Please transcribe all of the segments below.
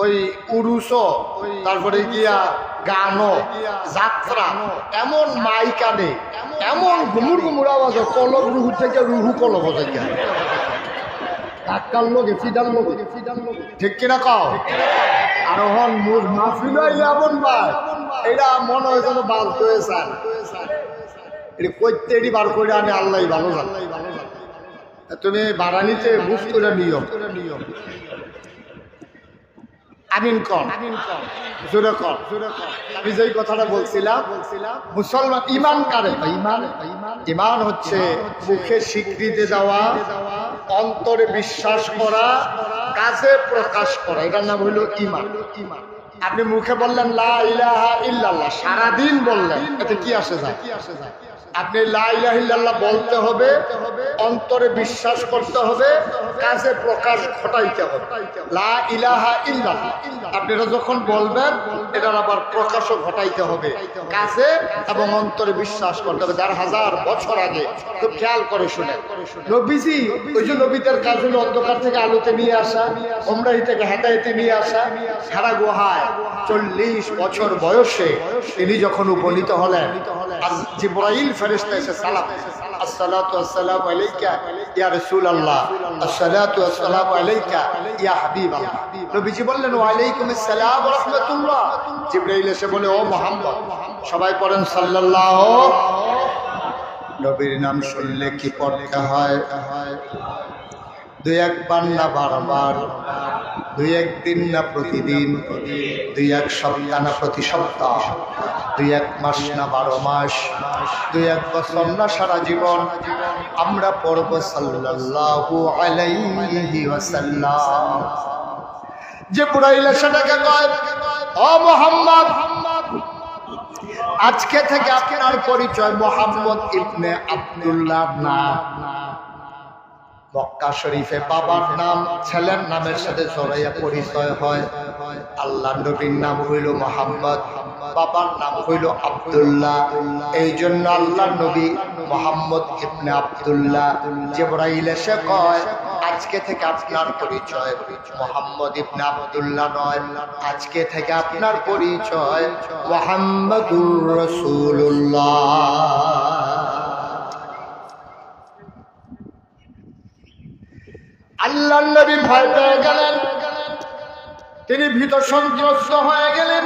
ওই উরুস, তারপরে গিয়া গানো, যাত্রা, এমন মাইক আনে, এমন ঘুমুর ঘুমুর আওয়াজ, কলব রুহু থেকে রুহু কলব থেকে কাকার লোকে ফিডার লোকে, ঠিক কিনা কও? আর হন মুর মাহফিল হইলে এমন ভাই, এটা মনে হয় যেন বার হয়ে যায়, এটা করতে এটি বার করে আনে আল্লাহ ভালো জানে। তুমি বাড়ানিতে বুঝ করে নিয়ম আমিন কর, জোরে কর। আমি যেই কথাটা বলছিলাম, মুসলমান ইমান কারে? ইমান হচ্ছে মুখে স্বীকৃতি দেওয়া, অন্তরে বিশ্বাস করা, কাজে প্রকাশ করা, এটার নাম হইল ইমান। আপনি মুখে বললেন লা ইলাহা ইল্লাল্লাহ, সারাদিন বললেন, এতে কি আসে যায়? আপনি লা ইলাহা ইল্লাল্লাহ বলতে হবে, অন্তরে বিশ্বাস করতে হবে, কাজে প্রকাশ ঘটাইতে হবে। লা ইলাহা ইল্লাল্লাহ আপনারা যখন বলবেন, এটার আবার প্রকাশও ঘটাইতে হবে, কাজে এবং অন্তরে বিশ্বাস করতে হবে। 1000 বছর আগে, খুব খেয়াল করে শুনেন, নবীজি, ওই যে নবীদের কাজ হলো অন্ধকার থেকে আলোতে নিয়ে আসা, ওমরাহি থেকে হেদায়েতে নিয়ে আসা। সারা গুহায় 40 বছর বয়সে তিনি যখন উপনীত হলেন, জিবরাইল ফেরেশতা এসে সালাম, আসসালাতু ওয়াসসালামু আলাইকা ইয়া রাসূলুল্লাহ, আসসালাতু ওয়াসসালামু আলাইকা ইয়া হাবিবাল্লাহ। নবীজি বললেন ওয়া আলাইকুমুস সালাম ওয়া রাহমাতুল্লাহ। জিবরাইল এসে বলে ও মুহাম্মদ, সবাই পড়েন সাল্লাল্লাহু। নবীর নাম শুনলে কি পড়তে হয়? 2-1 বার না বারবার, 2-1 দিন না প্রতিদিন, 2-1 সপ্তাহ না প্রতি সপ্তাহ, 2-1 মাস না 12 মাস, 2-1 বছর না সারা জীবন আমরা পড়ব সাল্লাল্লাহু আলাইহি ওয়াসাল্লাম। জিবরাইল সেটাকে কয়, ও মুহাম্মদ, আজকে থেকে আপনার পরিচয় মুহাম্মদ ইবনে আব্দুল্লাহ না। মক্কা শরীফে বাবার নাম ছেলের নামের সাথে জড়াইয়া পরিচয় হয়। আল্লাহ নবীর নাম হইল মুহাম্মদ, বাবার নাম হইল আব্দুল্লাহ। এই জন্য আল্লাহ নবী মুহাম্মদ ইবনে আব্দুল্লাহ। জিবরাইল এসে কয়, আজকে থেকে আপনার পরিচয় মুহাম্মদ ইবনে আব্দুল্লাহ নয়, আজকে থেকে আপনার পরিচয় মুহাম্মাদুর রাসূলুল্লাহ। আল্লাহ নবী ভয় পেয়ে গেলেন, তিনি ভীত সন্ত্রস্ত হয়ে গেলেন।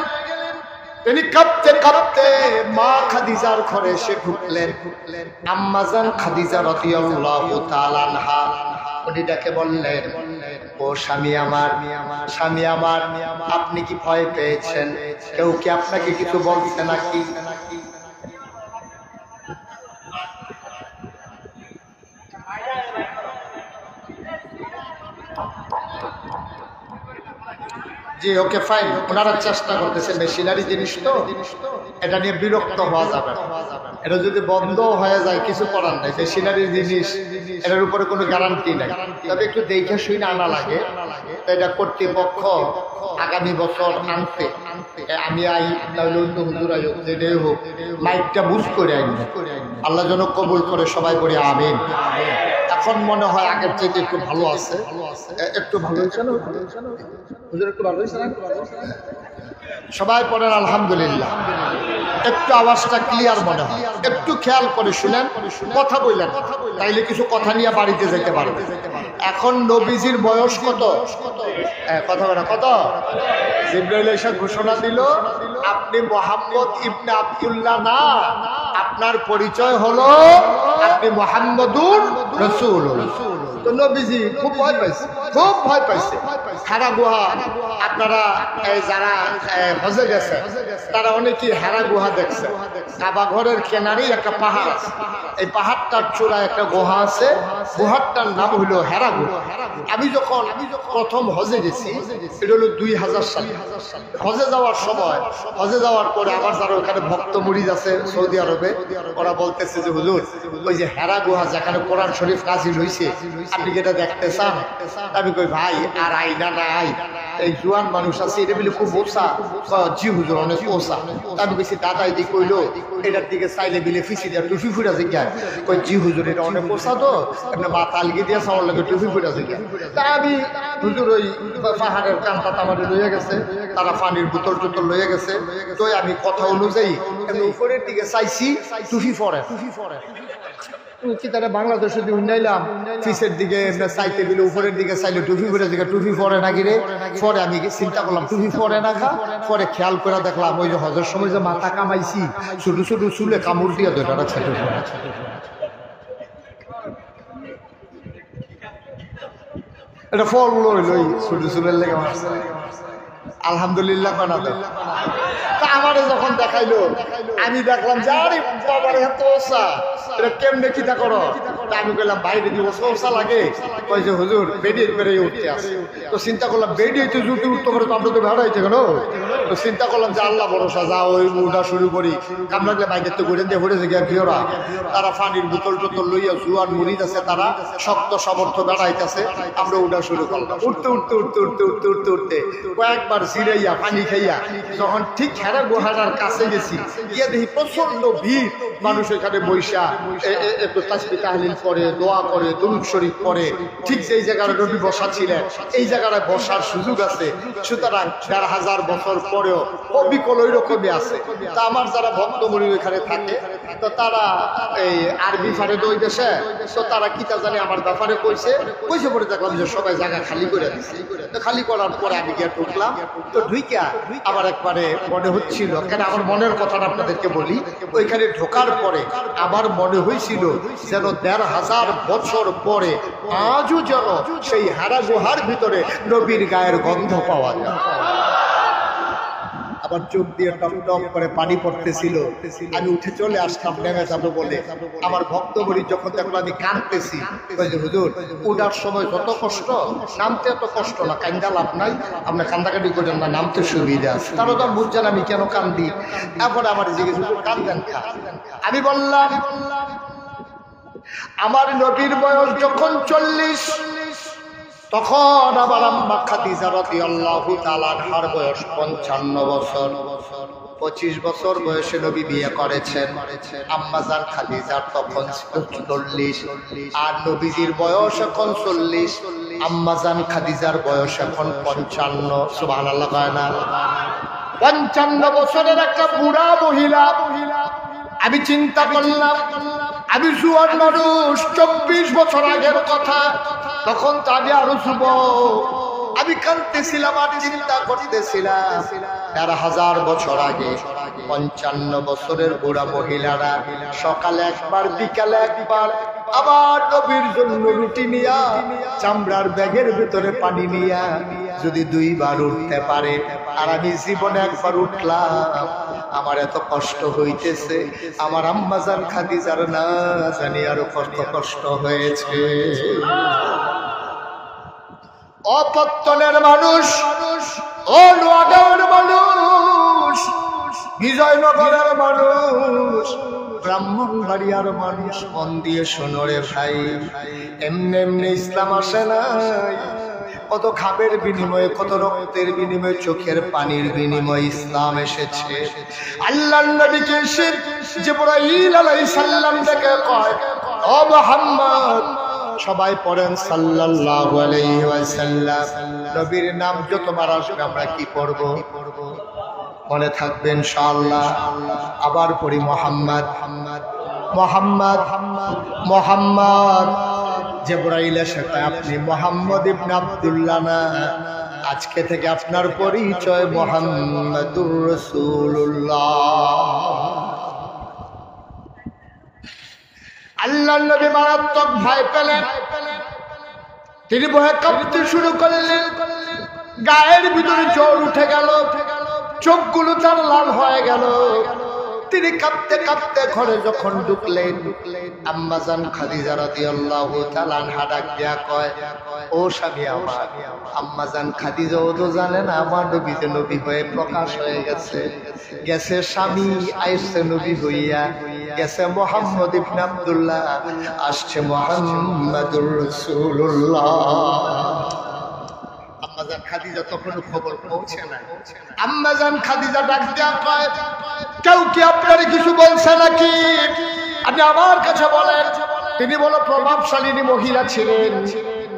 তিনি কাঁপতে কাঁপতে মা খাদিজার ঘরে এসে ঢুকলেন। আম্মা জান খাদিজা রাদিয়াল্লাহু তাআলা আনহা উনি ডাকে বললেন, ও স্বামী আমার, স্বামী আমার, আপনি কি ভয় পেয়েছেন? কেউ কি আপনাকে কিছু বলছে নাকি? জি, ওকে, ফাইন। ওনারা চেষ্টা করতেছে, মেশিনারি জিনিস তো, এটা নিয়ে বিরক্ত হওয়া যাবে না। এটা যদি বন্ধ হয়ে যায় কিছু করার নাই, মেশিনারি জিনিস, এটার উপরে কোনো গ্যারান্টি নাই। তবে একটু দেখে শুনে আনা লাগে। এটা কর্তৃপক্ষ আগামী বছর আনতে, আমি আই তাহলে অন্য হুজুর আই হোক, যেটাই হোক, মাইকটা বুঝ করে আইন, আল্লাহ যেন কবুল করে, সবাই করে আমিন। এখন মনে হয় আগের চাইতে একটু ভালো আছে, একটু ভালো হয়েছে না? হুজুর একটু ভালো হয়েছে না? সবাই পড়েন আলহামদুলিল্লাহ। একটু আওয়াজটা ক্লিয়ার মনে হয়, একটু খেয়াল করে শুনেন, কথা বললেন, তাইলে কিছু কথা নিয়ে বাড়িতে যেতে পারবে। এখন নবীজির বয়স কত? কথা বলে কত? জিবরাইল এসে ঘোষণা দিল, আপনি মুহাম্মদ ইবনে আব্দুল্লাহ না, আপনার পরিচয় হলো আপনি মুহাম্মাদুর রাসূলুল্লাহ। তো নবীজি খুব ভয় পাইছে, খুব ভয় পাইছে। হারা গুহা, আপনারা যারা হজে গেছে তারা অনেকেই হারা গুহা দেখছে। কাবা ঘরের কেনারেই একটা পাহাড় আছে, এই পাহাড়টার চূড়ায় একটা গুহা আছে, গুহাটার নাম হলো হেরা গুহা। আমি যখন প্রথম হজে গেছি, এটা হলো 2000 সালে। হজে যাওয়ার সময়, হজে যাওয়ার পরে আবার যারা ওখানে ভক্ত মুরিদ আছে সৌদি আরবে, ওরা বলতেছে যে হুজুর, ওই যে হেরা গুহা যেখানে কোরআন শরীফ নাযিল হইছে, আপনি কি এটা দেখতে চান? আমি কই ভাই, আর আইনা নাই, এই জোয়ান মানুষ আছে, এটা বলে খুব ওসা। জি হুজুর, অনেক ওসা। আমি কইছি দাদা এদিকে কইলো, এটার দিকে চাইলে বিলে ফিসি দিয়া টুপি ফুটা জিজ্ঞাসা কই, জি হুজুর এটা অনেক ওসা, তো আপনার মাথা আলগি দিয়ে আমার লাগে টুপি ফুটা জিজ্ঞাসা। তা আমি হুজুর ওই পাহাড়ের কান্তা তামারে লইয়া গেছে, তারা পানির বোতল টোতল লইয়া গেছে। তো আমি কথা অনুযায়ী উপরের দিকে চাইছি, টুপি পরে কি তারা বাংলাদেশে উন্নাইলাম ফিসের দিকে চাইতে গেলে উপরের দিকে চাইলে টুপি পরে দিকে টুপি পরে না গিরে। পরে আমি চিন্তা করলাম টুপি পরে না খা। পরে খেয়াল করে দেখলাম ওই যে হজের সময় যে মাথা কামাইছি ছোট ছোট চুলে কামড় দিয়ে দুইটা ছেটে এটা ফল লই লই ছোট চুলের লেগে মারছে। আলহামদুলিল্লাহ বানাতে তা আমারে যখন দেখাইলো আমি দেখলাম যে আরে বাবার এত ওসা, এটা কেমনে কিটা করো? আমি বললাম বাইরে দিব ওসা লাগে। কই যে হুজুর বেডি বেড়ে উঠতে আসে। তো চিন্তা করলাম বেডি তো জুটি উঠতে পারে, তো আমরা তো ভেড়াইছে কেন? তো চিন্তা করলাম যে আল্লাহ ভরসা, যা ওই উঠা শুরু করি। কাম লাগলে বাইকের তো ঘুরে দিয়ে ঘুরেছে গিয়া ভিওরা, তারা পানির বোতল টোতল লইয়া জুয়ান মুড়িদ আছে, তারা শক্ত সমর্থ বেড়াইতেছে। আমরা উঠা শুরু করলাম। উঠতে উঠতে উঠতে উঠতে উঠতে উঠতে উঠতে কয়েকবার জিরাইয়া পানি খাইয়া যখন ঠিক হেরা গুহাটার কাছে গেছি, গিয়ে দেখি প্রচন্ড ভিড় মানুষ এখানে বৈশা একটু তাসবিহ তাহলিল করে, দোয়া করে, দুরূদ শরীফ পড়ে। ঠিক যেই জায়গায় নবী বসা ছিলেন এই জায়গায় বসার সুযোগ আছে। সুতরাং ১,৫০০ বছর পরেও অবিকল ওই রকমই আছে। তা আমার যারা ভক্তমণি এখানে থাকে, তো তারা এই আরবি ফারে ওই দেশে, তো তারা কিতা জানে আমার ব্যাপারে কইছে পরে দেখলাম যে সবাই জায়গা খালি করে দিচ্ছে। তো খালি করার পরে আমি গিয়ে ঢুকলাম। তো ঢুইকা আবার একবারে মনে হচ্ছিল, কেন আমার মনের কথাটা আপনাদেরকে বলি, ওইখানে ঢোকার পরে আমার মনে হয়েছিল যেন ১,৫০০ বছর পরে আজও যেন সেই হারা গুহার ভিতরে নবীর গায়ের গন্ধ পাওয়া যায়। আবার চোখ দিয়ে টপ টপ করে পানি পড়তেছিল। আমি উঠে চলে আসলাম নেমে যাবো বলে। আমার ভক্তবরী যখন দেখলো আমি কাঁদতেছি, হুজুর উঠার সময় যত কষ্ট, নামতে এত কষ্ট না, কান্দা লাভ নাই, আপনি কান্দাকাটি করেন না, নামতে সুবিধা আছে। তারা তো বুঝছেন আমি কেন কান্দি। তারপরে আমার জিজ্ঞেস কান্দেন খা। আমি বললাম আমার নবীর বয়স যখন ৪০, তখন আমার আম্মা খাদিজা রাদিয়াল্লাহু তাআলা আনহার বয়স ৫৫ বছর। ২৫ বছর বয়সে নবী বিয়ে করেছেন। আম্মাজান খাদিজার তখন ৪০ আর নবীজির বয়স এখন ৪০। আম্মাজান খাদিজার বয়স এখন ৫৫। সুবহানাল্লাহ কয় না? ৫৫ বছরের একটা বুড়া মহিলা। আমি চিন্তা করলাম আমি জুয়ান মানুষ, ২৪ বছর আগের কথা, তখন তো আমি আরো যুবক। আমি কাঁদতেছিলাম আর চিন্তা করতেছিলাম ১,৫০০ বছর আগে ৫৫ বছরের বুড়া মহিলারা সকালে একবার বিকালে একবার আবার নবীর জন্য রুটি নিয়া চামড়ার ব্যাগের ভিতরে পানি নিয়া যদি ২ বার উঠতে পারে, আর আমি জীবনে একবার উঠলাম, আমার এত কষ্ট হইতেছে, আমার আম্মাজান খাদিজার না জানি আরো কষ্ট হয়েছে। অপত্তনের মানুষ, ও নোয়াগাঁওয়ের মানুষ, বিজয়নগরের মানুষ, ব্রাহ্মণবাড়িয়ার মানুষ, মন দিয়ে শোনো রে ভাই, এমনি এমনি ইসলাম আসে নাই। কত খাবের বিনিময়ে, কত রক্তের বিনিময়ে, চোখের পানির বিনিময়ে ইসলাম এসেছে। আল্লাহর নবীকে এসে জিবরাইল আলাইহিস সালাম ডেকে কয়, ও মুহাম্মদ, সবাই পড়েন সাল্লাল্লাহু আলাইহি ওয়াসাল্লাম। নবীর নাম যতবার আসবে আমরা কি পড়ব? মনে থাকবে ইনশাআল্লাহ। আবার পড়ি মুহাম্মদ মুহাম্মদ মুহাম্মদ। জিবরাইল এসে কয়, আপনি মুহাম্মদ ইবনে আব্দুল্লাহ না, আজকে থেকে আপনার পরিচয় মুহাম্মাদুর রাসূলুল্লাহ। আল্লাহর নবী মারাত্মক ভয় পেলেন। তিনি ভয়ে কাঁপতে শুরু করলেন, গায়ের ভিতরে জ্বর উঠে গেল, চোখগুলো তার লাল হয়ে গেল। তিনি কাঁপতে কাঁপতে ঘরে যখন ঢুকলেন, আম্মাজান খাদিজা রাদিয়াল্লাহু তাআলা আনহা ডাক দিয়া কয়, ও স্বামী আমার। আম্মাজান খাদিজা ও তো জানেন আমার নবী যে নবী হয়ে প্রকাশ হয়ে গেছে, গেছে স্বামী, আইছে নবী হইয়া, গেছে মুহাম্মদ ইবনে আব্দুল্লাহ, আসছে মুহাম্মাদুর রাসূলুল্লাহ। আম্মাজান খাদিজা তখন খবর পৌঁছে না। আম্মাজান খাদিজা ডাক দিয়া কয়, কেউ কি আপনারে কিছু বলছে নাকি? আপনি আমার কাছে বলেন। তিনি বলো প্রভাবশালী মহিলা ছিলেন,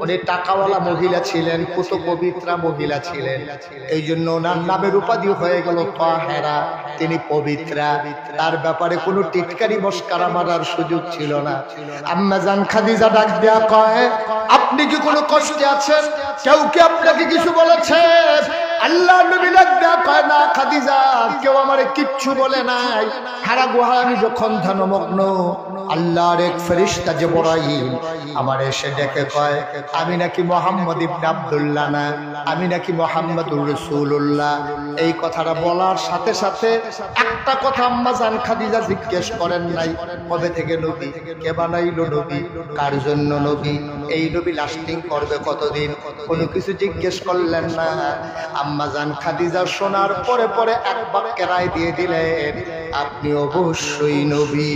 উনি টাকাওয়ালা মহিলা ছিলেন, কত পবিত্রা মহিলা ছিলেন, এই জন্য ওনার নামের উপাধি হয়ে গেল তাহেরা, তিনি পবিত্রা। তার ব্যাপারে কোনো টিটকারি মস্কারা মারার সুযোগ ছিল না। আম্মা জান খাদিজা ডাক দেয়া কয়, আপনি কি কোনো কষ্টে আছেন? কেউ কি আপনাকে কিছু বলেছে? আল্লাহ নবী ডাক দেয়া কয়, না খাদিজা, কেউ আমারে কিচ্ছু বলে নাই। হারা গুহা আমি যখন ধ্যানমগ্ন, আল্লাহর এক ফেরেশতা জিবরাইল আমার এসে ডেকে কয়, আমি নাকি মুহাম্মদ ইবনে আব্দুল্লাহ না, আমি নাকি মুহাম্মদুর রাসূলুল্লাহ। এই কথাটা বলার সাথে সাথে একটা কথা আম্মা জান খাদিজা জিজ্ঞেস করেন নাই, কবে থেকে নবী, কে বানাইলো নবী, কার জন্য নবী, এই নবী লাস্টিং করবে কতদিন, কোনো কিছু জিজ্ঞেস করলেন না। আম্মা জান খাদিজা শোনার পরে পরে এক বাক্যে রায় দিয়ে দিলেন, আপনি অবশ্যই নবী।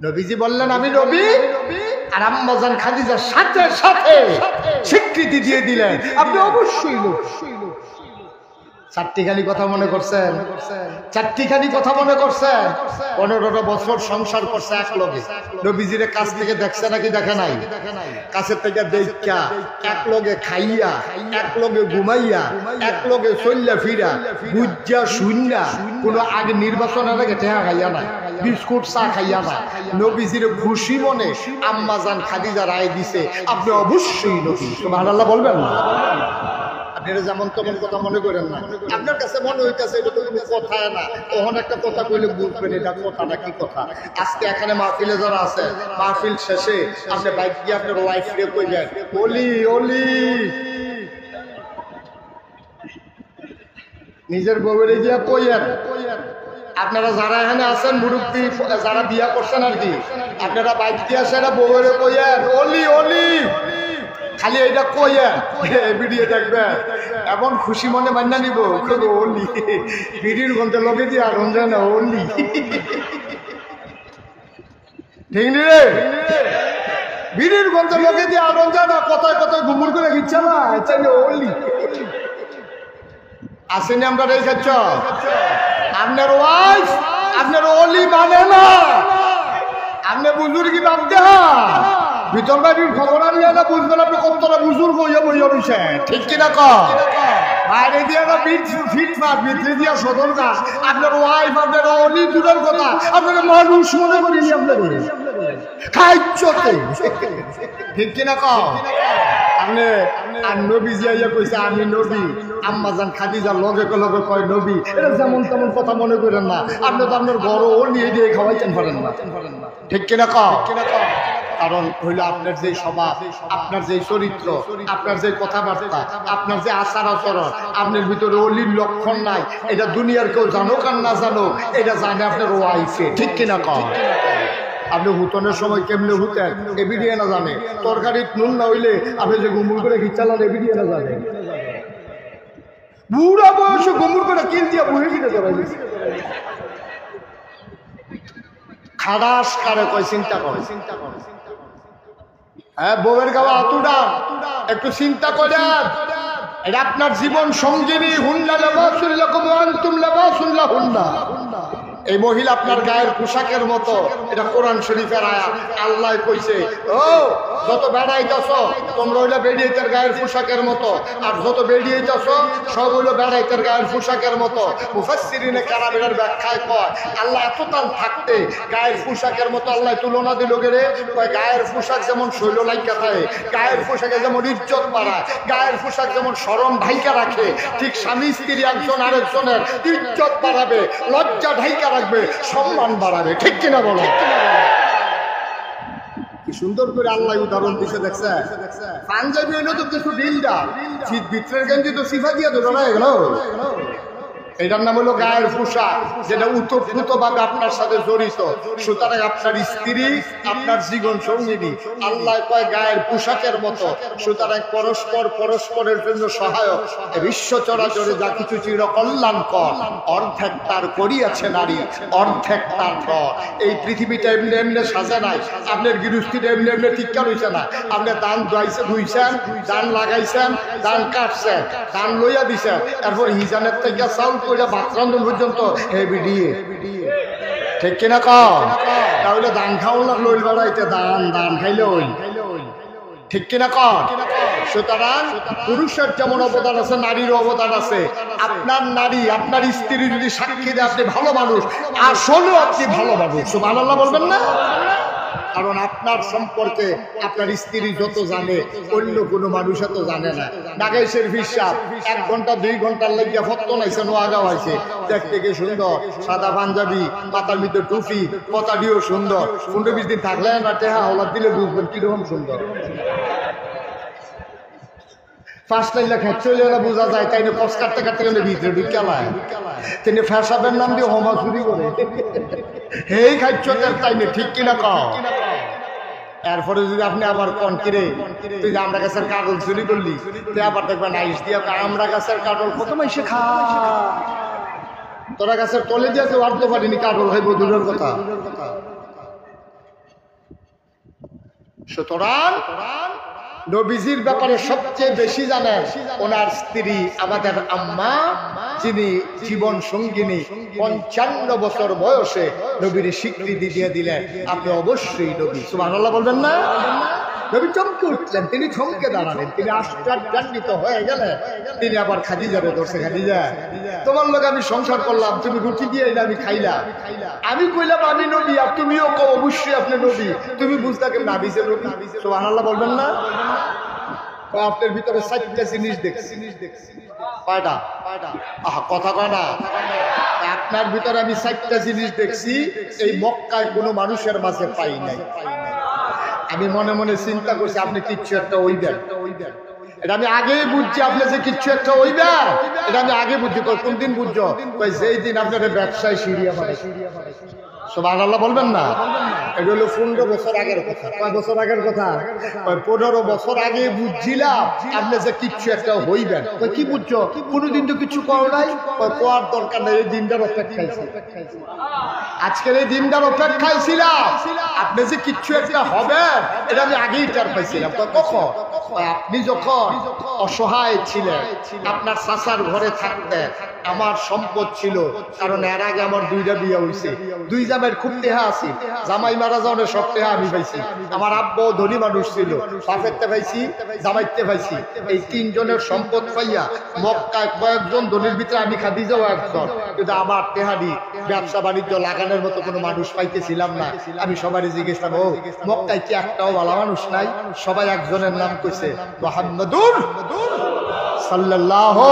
নবীজি বললেন আমি নবী, আর আম্মা জান খাদিজার সাথে সাথে স্বীকৃতি দিয়ে দিলেন আপনি অবশ্যই নবী। চারটিখানি কথা মনে করছেন? চারটিখানি কথা মনে করছেন? 15টা বছর সংসার করছে এক লগে। নবীজিরে কাছ থেকে দেখছে নাকি দেখে নাই? কাছের থেকে দেখা, এক লগে খাইয়া, এক লগে ঘুমাইয়া, এক লগে চল্লা ফিরা, বুঝা শুননা, কোনো আগে নির্বাচনের আগে ঠেহা খাইয়া না, বিস্কুট চা খাইয়া না, নবীজির খুশি মনে আম্মা জান খাদিজা রায় দিছে আপনি অবশ্যই নবী। সুবহানাল্লাহ বলবেন না? আপনারা যেমন তেমন কথা মনে করেন না। আপনার কাছে মনে হইতেছে এটা তো কোনো কথায় না, তখন একটা কথা কইলে বুঝবেন এটা কথাটা কি কথা। আজকে এখানে মাহফিলে যারা আছে, মাহফিল শেষে আপনি বাইক গিয়ে আপনার ওয়াইফ রে কইলেন ওলি ওলি, নিজের বউরে গিয়া কইলেন। আপনারা যারা এখানে আছেন মুরব্বী, যারা বিয়া করছেন আর কি, আপনারা বাইক দিয়ে আসেন বউরে কইলেন ওলি ওলি, খালি এইটা কইয়া ভিডিও দেখবে, এমন খুশি মনে মান্না নিব ওলি, ভিডিওর গন্ধে লগে দিয়ে আর রঞ্জন ওলি, ঠিক নি রে? ভিডিওর গন্ধে লগে দিয়ে আর রঞ্জন কথায় কথায় ঘুমুর করে দিচ্ছে না, ওলি আসেনি। আমরা রেখেছ আপনার ওয়াইফ আপনার ওলি মানে না, আপনি বুজুর্গি বাদ দেহা ভিতর বাড়ির খবর আনিয়ে না বুঝবেন আপনি কতটা বুজুর্গ হইয়া বইয়া রয়েছে, ঠিক কিনা কর? বাইরে দিয়ে না ফিটফাট, ভিতরে দিয়া সদর গাছ। আপনার ওয়াইফ আপনার অলি দূরের কথা, আপনার মানুষ মনে করিনি আপনার খাইছতে, ঠিক কিনা কর? আপনি আর নবী জিয়া কইছে আমি নবী, আম্মা জান খাদিজার লগে লগে কয় নবী, এটা যেমন তেমন কথা মনে করেন না। আপনি তো আপনার বড় ওলি দিয়ে খাওয়াইতেন পারেন না, ঠিক কিনা কর? কারণ হইল আপনার যে স্বভাব, আপনার যে চরিত্র, আপনার যে কথাবার্তা, আপনার যে আচার আচরণ, আপনার ভিতরে অলির লক্ষণ নাই। এটা দুনিয়ার কেউ জানুক আর না জানুক, এটা জানে আপনার ওয়াইফে, ঠিক কিনা কর? আপনি হুতনের সময় কেমনে হুতেন এবিডিয়ে না জানে, তরকারির নুন না হইলে আপনি যে গুমুর করে খিচালান এবিডিয়ে না জানে। বুড়া বয়সে গুমুর করে কিল দিয়া বুড়ে কিনে ধরাই দিচ্ছে। খাদাস কারে কয় চিন্তা করে, চিন্তা করে। হ্যাঁ, বউয়ের গাওয়া আতুডা একটু চিন্তা করেন, এটা আপনার জীবন সঙ্গিনী। হুন্না লেবাসুল্লাকুম ওয়া আনতুম লেবাসুল্লাহুন্না। এই মহিলা আপনার গায়ের পোশাকের মতো, এটা কোরআন শরীফের আয়াত। আল্লাহ কইছে ও যত বেড়াইতেছ তোমরা হইলো বেড়িয়েতের গায়ের পোশাকের মতো, আর যত বেড়িয়েতেছ সব হইলো বেড়াইতের গায়ের পোশাকের মতো। মুফাসসিরিনে কেরামের ব্যাখ্যায় কয় আল্লাহ এতটাল থাকতে গায়ের পোশাকের মতো আল্লাহ তুলনা দিল গেলে কয় গায়ের পোশাক যেমন শৈল লাইকা থাকে, গায়ের পোশাকে যেমন ইজ্জত বাড়ায়, গায়ের পোশাক যেমন শরম ঢাইকা রাখে, ঠিক স্বামী স্ত্রী একজন আরেকজনের ইজ্জত বাড়াবে, লজ্জা ঢাইকা রাখবে, সম্মান বাড়াবে, ঠিক কিনা বলো? কি সুন্দর করে আল্লাহ উদাহরণ দিছে দেখছে। পাঞ্জাবি হইলো তো কিছু ডিলডা, শীত ভিতরের গেঞ্জি তো সিফা দিয়া ধরে না গেল। এটার নাম হলো গায়ের পোশাক, যেটা উতপ্রুতভাবে আপনার সাথে জড়িত। সুতরাং আপনার স্ত্রী আপনার জীবন সঙ্গিনী, আল্লাহ কয় গায়ের পোশাকের মতো। সুতরাং পরস্পর পরস্পরের জন্য সহায়ক। বিশ্ব চরাচরে যা কিছু চির কল্যাণকর, অর্ধেক তার করিয়াছে নারী, অর্ধেক তার ঘর। এই পৃথিবীটা এমনি এমনি সাজে নাই, আপনার গৃহস্থিটা এমনি এমনি টিকা রয়েছে না। আপনি ধান ধুইছেন, ধান লাগাইছেন, ধান কাটছেন, ধান লইয়া দিছেন, এরপর হিজানের থেকে চাউল কইরা ভাত রান্ধন পর্যন্ত হেবি দিয়ে, ঠিক কিনা কম? তাহলে দান খাওয়ার লইল বেড়াইতে দান দান খাইলে ওই ঠিক কিনা কর। সুতরাং পুরুষের যেমন অবদান আছে নারীর অবদান আছে। আপনার নারী আপনার স্ত্রী যদি সাক্ষী দেয় আপনি ভালো মানুষ, আসলেও আপনি ভালো মানুষ, সুবহানাল্লাহ বলবেন না? কারণ আপনার সম্পর্কে আপনার স্ত্রী যত জানে অন্য কোনো মানুষ এত জানে না। নাগেশের হিসাব 1 ঘন্টা 2 ঘন্টার লাগিয়া ফটো নাইছে, নোয়াগাঁও হয়েছে, দেখতে কি সুন্দর, সাদা পাঞ্জাবি, মাথার মধ্যে টুপি, কথাটিও সুন্দর। 15-20 দিন থাকলে না টেহা হলার দিলে বুঝবেন কিরকম সুন্দর। 5 লাইন লেখা চলে না বোঝা যায়, তাই না? কস কাটতে কাটতে গেলে ভিতরে ঢুকালায় তিনি ফ্যাসাবের নাম দিয়ে হোমা চুরি করে এই খাইছেন, তাই না? ঠিক কিনা কও? এরপরে যদি আপনি আবার কন কিরে তুই আমরা গাছের কাগজ চুরি করলি, তুই আবার দেখবেন আইস দিয়ে আমরা গাছের কাগজ কত মাইসে খা, তোরা গাছের তলে দিয়ে কেউ আনতে পারিনি কাগজ হইব দূরের কথা। সুতরাং নবীজির ব্যাপারে সবচেয়ে বেশি জানেন ওনার স্ত্রী আমাদের আম্মা, যিনি জীবন সঙ্গিনী। 55 বছর বয়সে নবীর স্বীকৃতি দিয়ে দিলেন আপনি অবশ্যই নবী, সুবহানাল্লাহ বলবেন না? নবী চমকে উঠলেন, তিনি থমকে দাঁড়ালেন, তিনি আশ্চর্যান্বিত হয়ে গেলেন। তিনি আবার খাদিজারে ধরছে, খাদিজা তোমার লোক আমি সংসার করলাম, তুমি রুটি দিয়ে এলে আমি খাইলাম, আমি কইলাম আমি নবী, আর তুমিও কও অবশ্যই আপনি নবী, তুমি বুঝতে কেমন নাবিছে নবী, সুবহানাল্লাহ বলবেন না? আপনার ভিতরে 4টা জিনিস দেখছি, কয়টা? আহা কথা কয় না। আপনার ভিতরে আমি 4টা জিনিস দেখছি, এই মক্কায় কোনো মানুষের মাঝে পাই নাই। আমি মনে মনে চিন্তা করছি আপনি কিচ্ছু একটা ওইবেন, এটা আমি আগেই বুঝছি, আপনি যে কিচ্ছু একটা ওইবেন এটা আমি আগে বুঝছি। কোন দিন বুঝছো? যেই দিন আপনার ব্যবসায় সিরিয়া মানে, সুবহানাল্লাহ বলবেন না? এটা হলো 15 বছর আগের কথা। কয় বছর আগের কথা? 15 বছর আগে বুঝছিলাম আপনি যে কিচ্ছু একটা হইবেন। কি বুঝছো? কোনোদিন তো কিছু করো নাই। কোয়ার দরকার নেই, এই দিনটার অপেক্ষায় ছিল, আজকের এই দিনটার অপেক্ষায় ছিলাম। আপনি যে কিচ্ছু একটা হবে এটা আমি আগেই টের পাইছিলাম। কখন? আপনি যখন অসহায় ছিলেন, আপনার চাচার ঘরে থাকতেন, আমার সম্পদ ছিল, কারণ এর আগে আমার 2টা বিয়ে হয়েছে, 2 জামাইয়ের খুব টেহা আছে, জামাই মারা যাওয়ার সব টেহা আমি পাইছি। আমার আব্বাও ধনী মানুষ ছিল, বাপেরতে পাইছি, জামাইতে পাইছি, এই 3 জনের সম্পদ পাইয়া মক্কায় কয়েকজন ধনীর ভিতরে আমি খাদিজাও একজন, কিন্তু আমার টেহারি ব্যবসা বাণিজ্য লাগানোর মতো কোনো মানুষ পাইতেছিলাম না। আমি সবারই জিজ্ঞেসলাম, ও মক্কায় কি একটাও ভালো মানুষ নাই? সবাই একজনের নাম কইছে, মুহাম্মাদুর সাল্লাল্লাহু,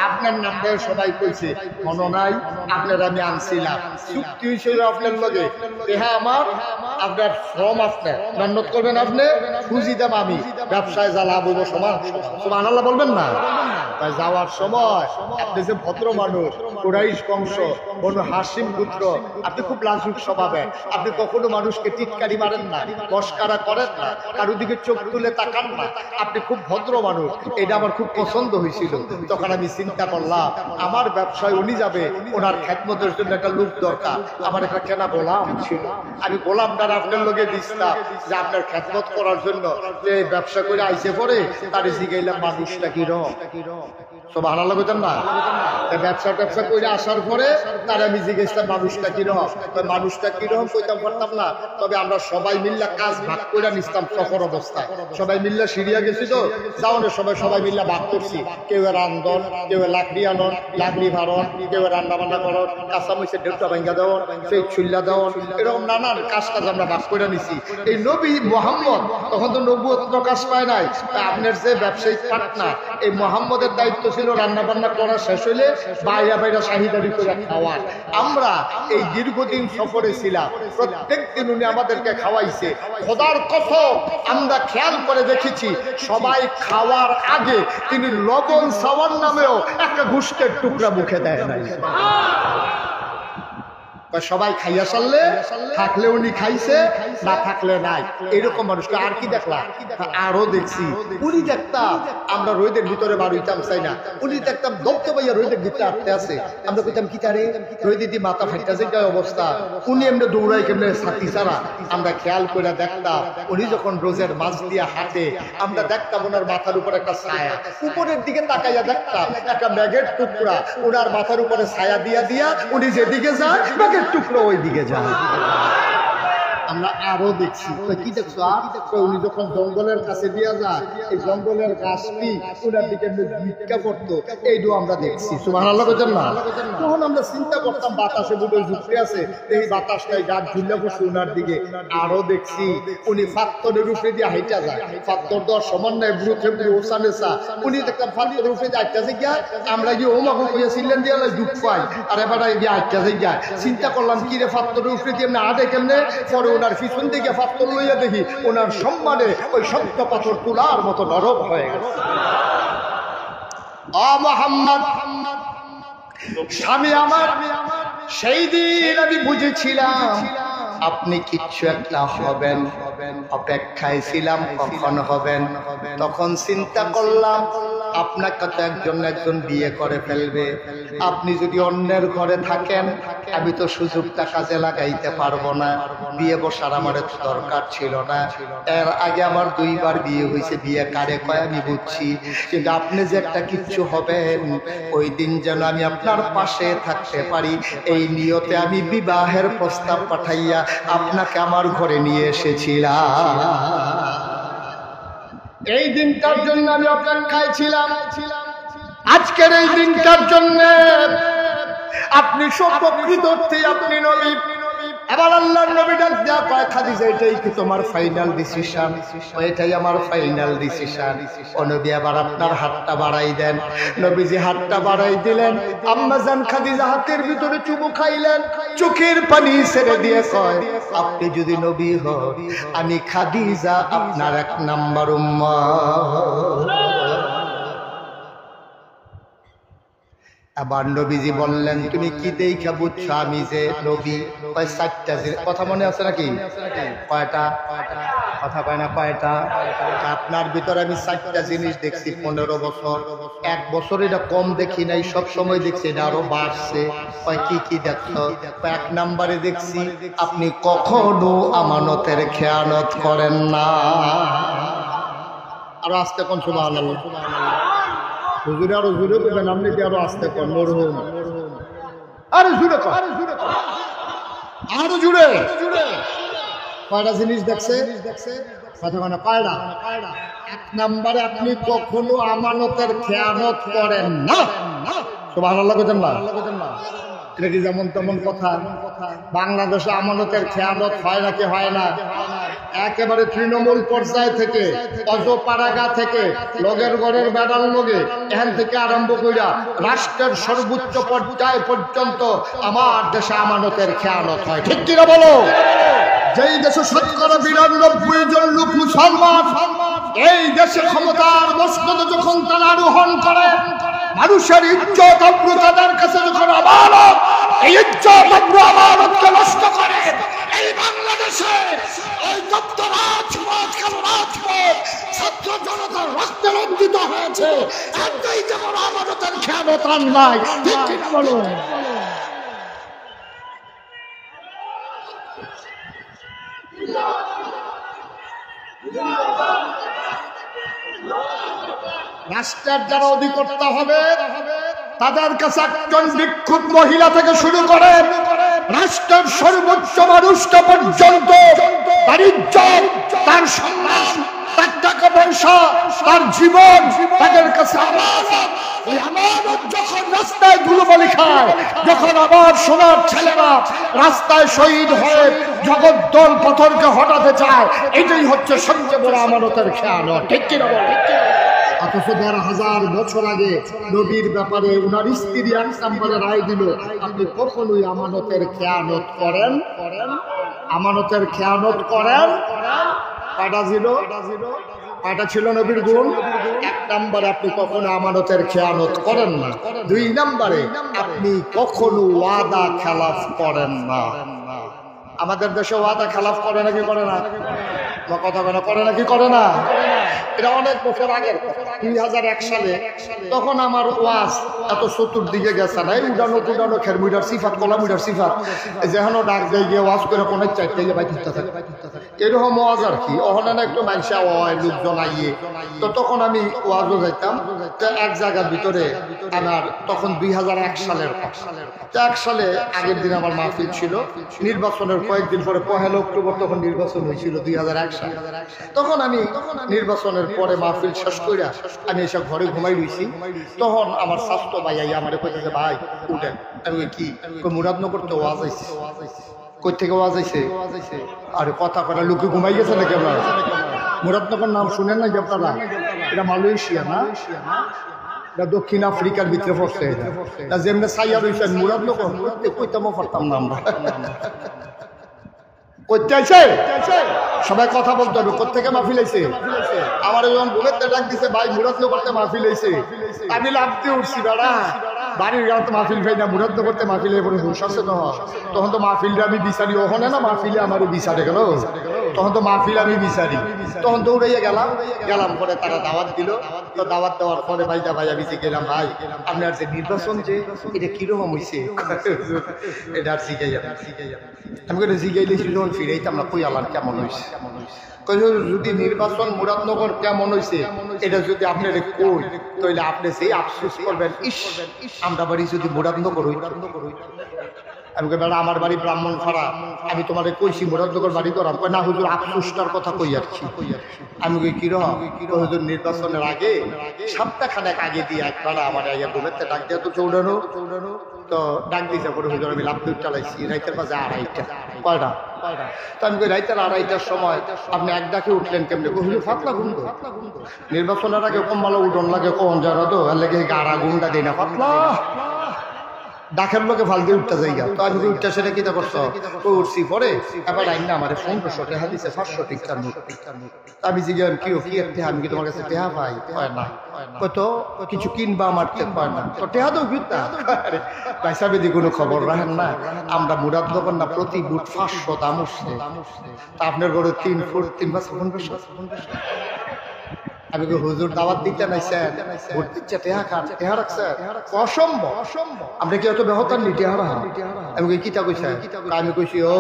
আপনার নামটা সবাই কইছে, মনে নাই? আপনার আমি আনছিলাম, চুক্তি হয়েছিল আপনার লগে, দেহা আমার, আপনার শ্রম আপনার, মেহনত করবেন আপনি, খুঁজি দাম আমি, ব্যবসায় যা লাভ হবো সমান। সুবহানাল্লাহ বলবেন না? তাই যাওয়ার সময় আপনি যে ভদ্র মানুষ, কুরাইশ বংশ, বনু হাশিম পুত্র, আপনি খুব লাজুক স্বভাবের, আপনি কখনো মানুষকে টিটকারি মারেন না, মস্কারা করেন না, কারো দিকে চোখ তুলে তাকান না, আপনি খুব ভদ্র মানুষ। এটা আমার খুব পছন্দ হয়েছিল। তখন আমি চিন্তা করলাম আমার ব্যবসায় উনি যাবে, ওনার খেদমতের জন্য একটা লোক দরকার। আমার একটা কেনা গোলাম ছিল, আমি গোলামটা আপনার লোকে দিচ্ছিলাম যে আপনার খেদমত করার জন্য, যে ব্যবসা করে আইসে পরে তার জিগাইলাম মানুষটা কিরকম, সুবহানাল্লাহ বলতেন না? ব্যবসা করে আসার পরে তার আমি জিজ্ঞেসলাম মানুষটা কিরকম, মানুষটা কিরকম কইতাম পারতাম না, তবে আমরা সবাই মিল্লা কাজ ভাগ করে নিতাম। সফর অবস্থায় সবাই মিল্লা সিরিয়া গেছি তো, যাওয়ানোর সময় সবাই মিল্লা ভাগ করছি, কেউ রান্ধন, কেউ লাকড়ি আনন, লাকড়ি ভারণ, কেউ রান্না বান্না করন, কাঁচা মরিচের ঢেউটা ভাঙ্গা দেওয়ান, সেই চুল্লা দেওয়ান, এরকম নানান কাজ আমরা ভাগ করে নিছি। এই নবী মুহাম্মদ তখন তো নবুয়ত প্রকাশ পায় নাই, আপনার যে ব্যবসায়িক পার্টনার, এই মুহাম্মদের দায়িত্ব ছিল রান্না বান্না করা শেষ হইলে বাইরা বাইরা শাহিদারি করে খাওয়ার। আমরা এই দীর্ঘদিন সফরে ছিলাম, প্রত্যেক দিন উনি আমাদেরকে খাওয়াইছে। খোদার কসম আমরা খেয়াল করে দেখেছি সবাই খাওয়ার আগে তিনি লবণ সাওয়ার নামেও একটা গোশতের টুকরা মুখে দেয় নাই। সবাই খাইয়া সারলে, থাকলে উনি খাইছে, না থাকলে নাই, এরকম মানুষকে আর কি দেখলাম? আরো দেখছি উনি দেখতাম আমরা রোদের ভিতরে বার হইতাম চাই না, উনি দেখতাম দপ্ত ভাইয়া রোদের ভিতরে আটতে আছে, আমরা কইতাম কি তারে রোদে দিয়ে মাথা ফাইটা যে অবস্থা, উনি এমনি দৌড়াই কেমনে ছাতি ছাড়া। আমরা খেয়াল করে দেখতাম উনি যখন রোজের মাছ দিয়া হাঁটে, আমরা দেখতাম ওনার মাথার উপর একটা ছায়া, উপরের দিকে তাকাইয়া দেখতাম একটা মেঘের টুকরা ওনার মাথার উপরে ছায়া দিয়া দিয়া উনি যেদিকে যায় টুকরো ওই দিকে যায়। আমরা আরো দেখছি। কি দেখছো? উনি যখন জঙ্গলের কাছে দিয়া যায়, এই জঙ্গলের গাছটি ওনার দিকে ভিক্ষা করতো, এইটাও আমরা দেখছি। সুবহানাল্লাহ বলেন না? তখন আমরা চিন্তা করতাম বাতাসে বুঝে ঝুঁকতে আছে, এই বাতাসটাই গাছ ঝুলে বসে ওনার দিকে। আরো দেখছি উনি ফাত্তরের উপরে দিয়ে হাইটা যায়, ফাত্তর দেওয়ার সমন্বয় উনি দেখলাম ফাত্তরের উপরে দিয়ে আটকাছে গিয়া, আমরা গিয়ে ওমাগো কইয়াছিলেন দিয়ে দুঃখ পাই, আর এবার গিয়ে আটকাছে গিয়া। চিন্তা করলাম কি রে ফাত্তরের উপরে দিয়ে না আটে কেমনে? পরে ওনার পিছন থেকে ফাত্তর লইয়া দেখি ওনার সম্মানে ওই শক্ত পাথর তুলার মতো নরম হয়ে গেছে। মুহাম্মদ স্বামী আমার, সেই দিন আমি বুঝেছিলাম আপনি কিচ্ছু একটা হবেন, অপেক্ষায় ছিলাম কখন হবেন। তখন চিন্তা করলাম আপনাকে তো একজন বিয়ে করে ফেলবে, আপনি যদি অন্যের ঘরে থাকেন আমি তো সুযোগটা কাজে লাগাইতে পারবো না, বিয়ে বসার আমার তো দরকার ছিল না। এর আগে আমার 2 বার বিয়ে হয়েছে, বিয়ে কারে কয় আমি বুঝছি, কিন্তু আপনি যে একটা কিচ্ছু হবেন ওই দিন যেন আমি আপনার পাশে থাকতে পারি, এই নিয়তে আমি বিবাহের প্রস্তাব পাঠাইয়া আপনাকে আমার ঘরে নিয়ে এসেছিলাম। এই দিনটার জন্য আমি অপেক্ষায় ছিলাম, আজকের এই দিনটার জন্য। আপনি সর্বকৃত অর্থে আপনি নবী। এবার আল্লাহর নবী ডাক দেয়া কয়, খাদিজা এটাই কি তোমার ফাইনাল ডিসিশন? এটাই আমার ফাইনাল ডিসিশন। ও নবী আবার আপনার হাতটা বাড়াই দেন। নবীজি হাতটা বাড়াই দিলেন, আম্মা জান খাদিজা হাতের ভিতরে চুমু খাইলেন, চোখের পানি ছেড়ে দিয়ে কয়, আপনি যদি নবী হন আমি খাদিজা আপনার 1 নাম্বার উম্মত। আবার নবীজি বললেন, তুমি কি দেখা বুঝছো আমি যে নবী? 4টা কথা মনে আছে নাকি? কয়টা কথা কয় না? কয়টা? আপনার ভিতরে আমি 4টা জিনিস দেখছি 15 বছর। 1 বছর এটা কম দেখি নাই, সব সময় দেখছি এটা আরো বাড়ছে। কি কি দেখছো? 1 নম্বরে দেখছি আপনি কখনো আমানতের খেয়ানত করেন না। আরো আস্তে কোন সুবহানাল্লাহ, হুজুরে আরো জুড়ে করবেন, আপনি কি আরো আসতে কর মরহুম, আরে জুড়ে কর, আরো জুড়ে। কয়টা জিনিস দেখছে? কথা মানে কয়টা? 1 নম্বরে আপনি কখনো আমানতের খেয়ানত করেন না। সুবহানাল্লাহ বলেন না? এটা কি যেমন তেমন কথা? বাংলাদেশে আমানতের খেয়ানত হয় নাকি হয় না? একেবারে তৃণমূল পর্যায় থেকে, অজপাড়াগা থেকে, লগের ঘরের বেড়ার লগে, এখান থেকে আরম্ভ কইরা রাষ্ট্রের সর্বোচ্চ পর্যায় পর্যন্ত আমার দেশে আমানতের খেয়ানত হয়। ঠিক কিনা বলো? যেই দেশে 92% জন লোক মুসলমান, এই দেশে ক্ষমতার মসনদে যখন তারা আরোহণ করে, মানুষের ইজ্জত আবরু তাদের কাছে যখন আমানত, এই ইজ্জত আবরু আমানতকে নষ্ট করে এই বাংলাদেশে ওই দপ্ত রাজপথ, কেন রাজপথ ছাত্র জনতার রক্তে রঞ্জিত হয়েছে। একটাই যেমন আমানতের খেয়ানত আর নাই। ঠিক কিনা বলো? রাষ্ট্রের যারা অধিকর্তা হবে তাদের কাছে একজন ভিক্ষুক মহিলা থেকে শুরু করে রাষ্ট্রের সর্বোচ্চ মানুষটা পর্যন্ত তার ইজ্জত, তার সম্মান, তার টাকা পয়সা, তার জীবন তাদের কাছে আমানত। ওই আমানত যখন রাস্তায় ধুলোবালি খায়, যখন আবার সোনার ছেলেরা রাস্তায় শহীদ হয়ে জগদ্দল পাথরকে হটাতে চায়, এটাই হচ্ছে সবচেয়ে বড় আমানতের খেয়ানত। ঠিক কিনা বলো? অথচ 1500 বছর আগে নবীর ব্যাপারে উনার স্ত্রী 1 নম্বরে রায় দিল, আপনি কখনোই আমানতের খেয়ানত করেন, আমানতের খেয়ানত করেন। কয়টা ছিল? কয়টা ছিল নবীর গুণ? 1 নম্বরে আপনি কখনো আমানতের খেয়ানত করেন না। 2 নম্বরে আপনি কখনো ওয়াদা খেলাফ করেন না। আমাদের দেশে ওয়াদা খেলাফ করে নাকি করে না? কথা বলে করে নাকি করে না? এটা অনেক বছর আগের 2001 সালে। তখন আমার ওয়াজ এত চতুর্দিকে গেছে না, এই উড়ানো খেরমুইডার সিফাত কলামুইডার সিফাত যেখানে ডাক দিয়ে গিয়ে ওয়াজ করে কোনো চাইতে গিয়ে বাইতে থাকে এরকম ওয়াজ আর কি। ওখানে না একটু মানুষা হয় লোকজন আইয়ে, তো তখন আমি ওয়াজও যাইতাম। তো এক জায়গার ভিতরে আমার তখন 2001 সালের 1 সালে আগের দিন আমার মাহফিল ছিল। নির্বাচনের কয়েকদিন পরে 1 অক্টোবর তখন নির্বাচন হয়েছিল 2001 সালে। তখন আমি নির্বাচনের পরে মাহফিল শেষ করে আমি এসব ঘরে ঘুমাই রয়েছি। তখন আমার স্বাস্থ্য ভাই আমার কইতেছে ভাই উঠেন। আমি কি মুরাদনগর তো ওয়াজ আইছে। কই থেকে ওয়াজ আইছে? আরে কথা করা লোকে ঘুমাই গেছে নাকি আপনারা? মুরাদনগর নাম শুনেন নাকি আপনারা? এটা মালয়েশিয়া না, এটা দক্ষিণ আফ্রিকার ভিতরে পড়ছে। এটা যেমনি সাইয়া রয়েছেন মুরাদনগর কইতামও পারতাম না আমরা। করতে আইছে সবাই কথা বলতে হবে। কোথেকে মাহফিল আইছে? আমার যখন বুলেট ডাক দিছে ভাই মুরাদনগরতে মাহফিল আইছে, আমি লাভ দিয়ে উঠছি বেড়া। বাড়ির গাঁও তো মাহফিল ভাই না, মুরাদনগরতে মাহফিলে পরে হুশ আছে না। তখন তো মাহফিলটা আমি বিচারি, ওখানে না মাহফিলে আমারও বিচারে গেল। তখন তো মাহফিল আমি বিচারি, তখন দৌড়াইয়া গেলাম পরে তারা দাওয়াত দিল। তো দাওয়াত দেওয়ার পরে ভাই আমি যে গেলাম ভাই আপনার যে নির্বাচন যে এটা কিরকম হয়েছে এটা আর শিখাই আমি করে জিগাইলেছি যখন ফিরেইতাম না কই আলার কেমন হয়েছে। যদি নির্বাচন মুরাদনগর কেমন হয়েছে এটা যদি আপনার কই তাহলে আপনি সেই আফসোস করবেন, ইস আমরা বাড়ি যদি মুরাদনগর হইত। আমি বেড়া আমার বাড়ি ব্রাহ্মণপাড়া, আমি তোমার কইছি মুরাদনগর বাড়ি করাম। না হুজুর আফসোসটার কথা কই আসছি। আমি কই কিরকম? হুজুর নির্বাচনের আগে সপ্তাহখানেক আগে দিয়ে একবার আমার ঘুমেতে ডাক দিয়া তো চৌড়ানো তো ডাক দিয়েছে পরে হুজুর আমি লাভ দুধ চালাইছি রাইতের পাশে 2:30টা। কয়টা? তো আমি কই রাইতের 2:30টার সময় আপনি এক ডাকে উঠলেন কেমনে? হুজুর ফাতলা ঘুম তো নির্বাচনের আগে কম ভালো উঠন লাগে কখন যারা তো এর লেগে গাড়া ঘুমটা দিই না পাতলা ডাকের লোকে ফাল দিয়ে উঠতে যাই। তো আমি উঠতে সেটা কিতা করছো? উঠছি পরে এবার আইন না আমার 1500 টাকা দিছে 500 টাকার নোট। আমি জিজ্ঞাসা কি একটা আমি কি তোমার কাছে টেহা পাই? হয় না। তো কিছু কিনবা আমার পায় না তো টেহা তো কিনতা ভাই সাহেব কোনো খবর রাখেন না। আমরা মুরাদনগর না প্রতি বুট 500 দাম উঠছে। তা আপনার ঘরে 3 ফুট 3 5 1500। আমি হুজুর দাওয়াত দিতে নাইছেন ভোট দিচ্ছে টেহা খান টেহা রাখছেন অসম্ভব। আমরা কি অত ব্যবহার নি টেহা? আমি কই কিতা কইছে? আমি কইছি ও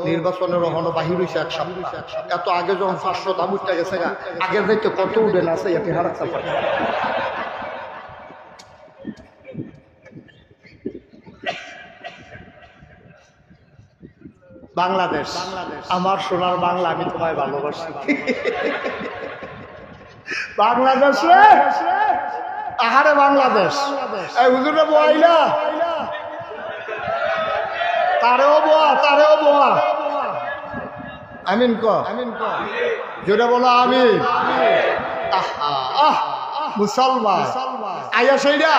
নির্বাচনের রহন বাহির হইছে এক সপ্তাহ, এত আগে যখন 500 দাম উঠতে গেছে গা আগের দায়িত্ব কত উঠে না আছে টেহা রাখতে পারে। বাংলাদেশ আমার সোনার বাংলা, আমি তোমায় ভালোবাসি। বাংলাদেশ রে আহারে বাংলাদেশ এই হুজুরে বইলা তারেও বোয়া আমিন ক যেটা বলো আমিন। মুসলমান আইয়া সেইটা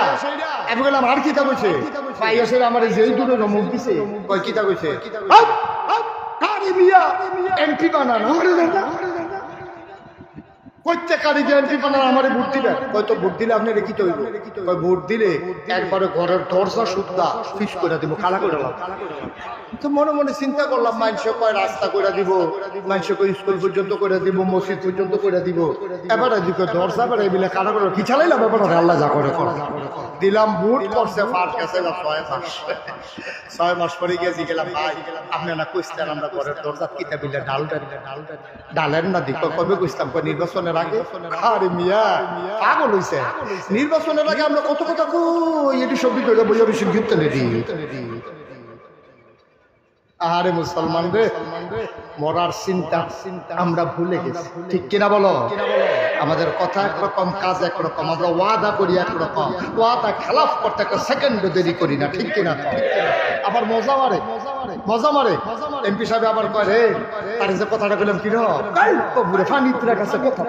আমি বললাম আর কিতা কইছে? আইয়া সেইটা আমার যেই দূরে মুখ দিছে কয় কিতা কইছে? এমপি বানানো প্রত্যেককারী যে এমপি বানানো আমার ভোট দিলে হয়তো ভোট দিলে আপনি কি তৈরি ভোট দিলে একবারে ঘরের দরজা সুদ্ধা ফিস করে দিব কালা করে তো মনে মনে চিন্তা করলাম মানুষে কয় রাস্তা করে দিব, মানুষে কয় স্কুল পর্যন্ত করে দিব, মসজিদ পর্যন্ত করে দিব। এবারে দিকে দরজা বেড়ে এগুলো কালা করে কি চালাইলাম এবার আল্লাহ যা করে দিলাম। ভোট করছে পাঁচ গেছে 6 মাস পরে গিয়েছি গেলাম ভাই আপনি না কইতেন আমরা ঘরের দরজা কিতা বিলে ডালের না দিক কবে কইতাম নির্বাচনের আগে। আরে মিয়া পাগল হইছে, নির্বাচনের আগে আমরা কত কথা কই এটি সবই করে বইয়া বেশি গিফট নেই। আরে মুসলমান রে মরার চিন্তা আমরা ভুলে গেছি, ঠিক কিনা বলো? আমাদের কথা একরকম কাজ একরকম, আমরা ওয়াদা করি একরকম, ওয়াদা খেলাফ করতে একটা সেকেন্ডও দেরি করি না, ঠিক কিনা? আবার মজা মারে এমপি সাহেব আবার কয় রে তার যে কথাটা বললাম কি রে ফানিত্রা কাছে কথা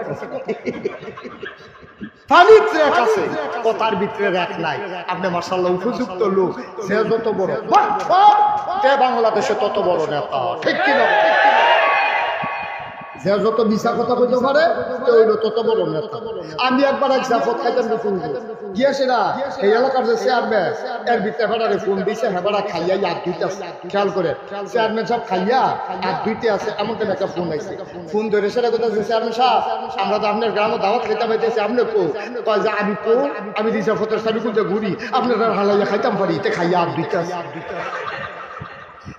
কাছে কথার ভিতরে রাখ নাই। আপনি মাশাআল্লাহ উপযুক্ত লোক, সে যত বড় বাংলাদেশে তত বড় নেতা, ঠিক কিনা? যে যত মিছা কথা কইতে পারে হইল তত বড় নেতা। আমি একবার এক জাফত খাইতাম গিয়েছে না এই এলাকার যে চেয়ারম্যান এর ভিতরে হেবারে ফোন দিছে, হেবারা খাইয়া আর দুইটা খেয়াল করে চেয়ারম্যান সব খাইয়া আর দুইটা আছে এমন কেন একটা ফোন আইছে। ফোন ধরে সেটা কথা চেয়ারম্যান সাহেব আমরা তো আপনার গ্রামে দাওয়াত খাইতে পাইতেছি, আপনি কয় যে আমি আমি দিশা ফতের সারি খুলতে ঘুরি আপনার হালাইয়া খাইতাম পারি তে খাইয়া আর দুইটা